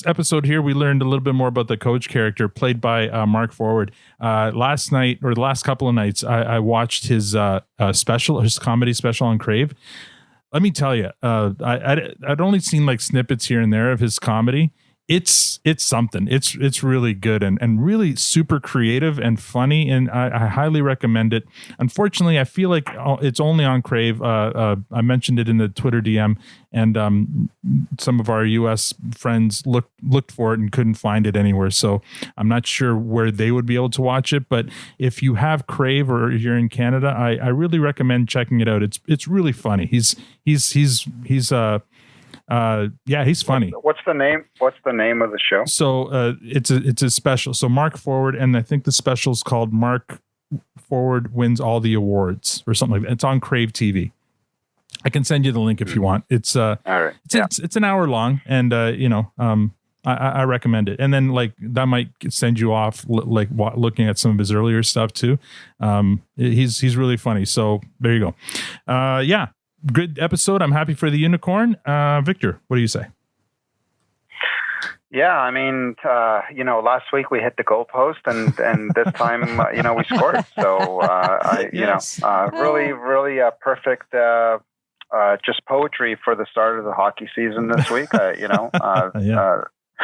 episode here, we learned a little bit more about the coach character played by Mark Forward. Last night, or the last couple of nights, I watched his comedy special on Crave. Let me tell you, I'd only seen like snippets here and there of his comedy. It's something. It's really good and really super creative and funny, and I highly recommend it. Unfortunately, I feel like it's only on Crave. I mentioned it in the Twitter DM, and some of our US friends looked for it and couldn't find it anywhere. So I'm not sure where they would be able to watch it. But if you have Crave or you're in Canada, I really recommend checking it out. It's really funny. He's funny. What's the name of the show? So it's a special. So Mark Forward, and I think the special is called Mark Forward Wins All the Awards or something like that. It's on Crave TV. I can send you the link if you want. It's all right. It's an hour long, and I recommend it. And then like that might send you off looking at some of his earlier stuff too. He's really funny. So there you go. Good episode. I'm happy for the unicorn. Victor, what do you say? Yeah, I mean, last week we hit the goalpost, and this time, we scored. So, really perfect, just poetry for the start of the hockey season this week.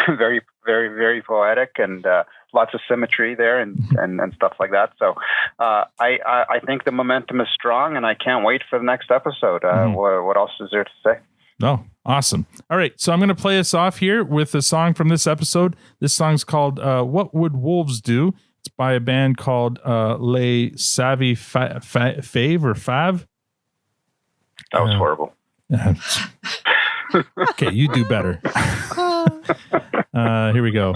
Very, very, very poetic, and lots of symmetry there, and stuff like that. So, I think the momentum is strong, and I can't wait for the next episode. What else is there to say? Oh, awesome. All right. So I'm going to play us off here with a song from this episode. This song's called What Would Wolves Do? It's by a band called Les Savvy Fave or Fav. That was horrible. Okay, you do better. Here we go.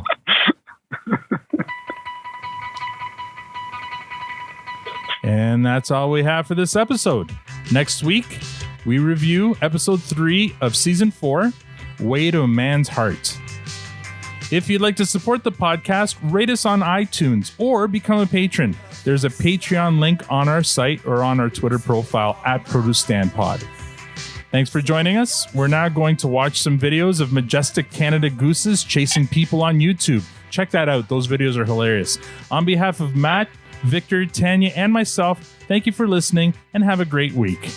And that's all we have for this episode. Next week, we review episode 3 of season 4, Way to a Man's Heart. If you'd like to support the podcast, rate us on iTunes or become a patron. There's a Patreon link on our site or on our Twitter profile @ProduceStandPod. Thanks for joining us. We're now going to watch some videos of majestic Canada Gooses chasing people on YouTube. Check that out. Those videos are hilarious. On behalf of Matt, Victor, Tanya, and myself, thank you for listening and have a great week.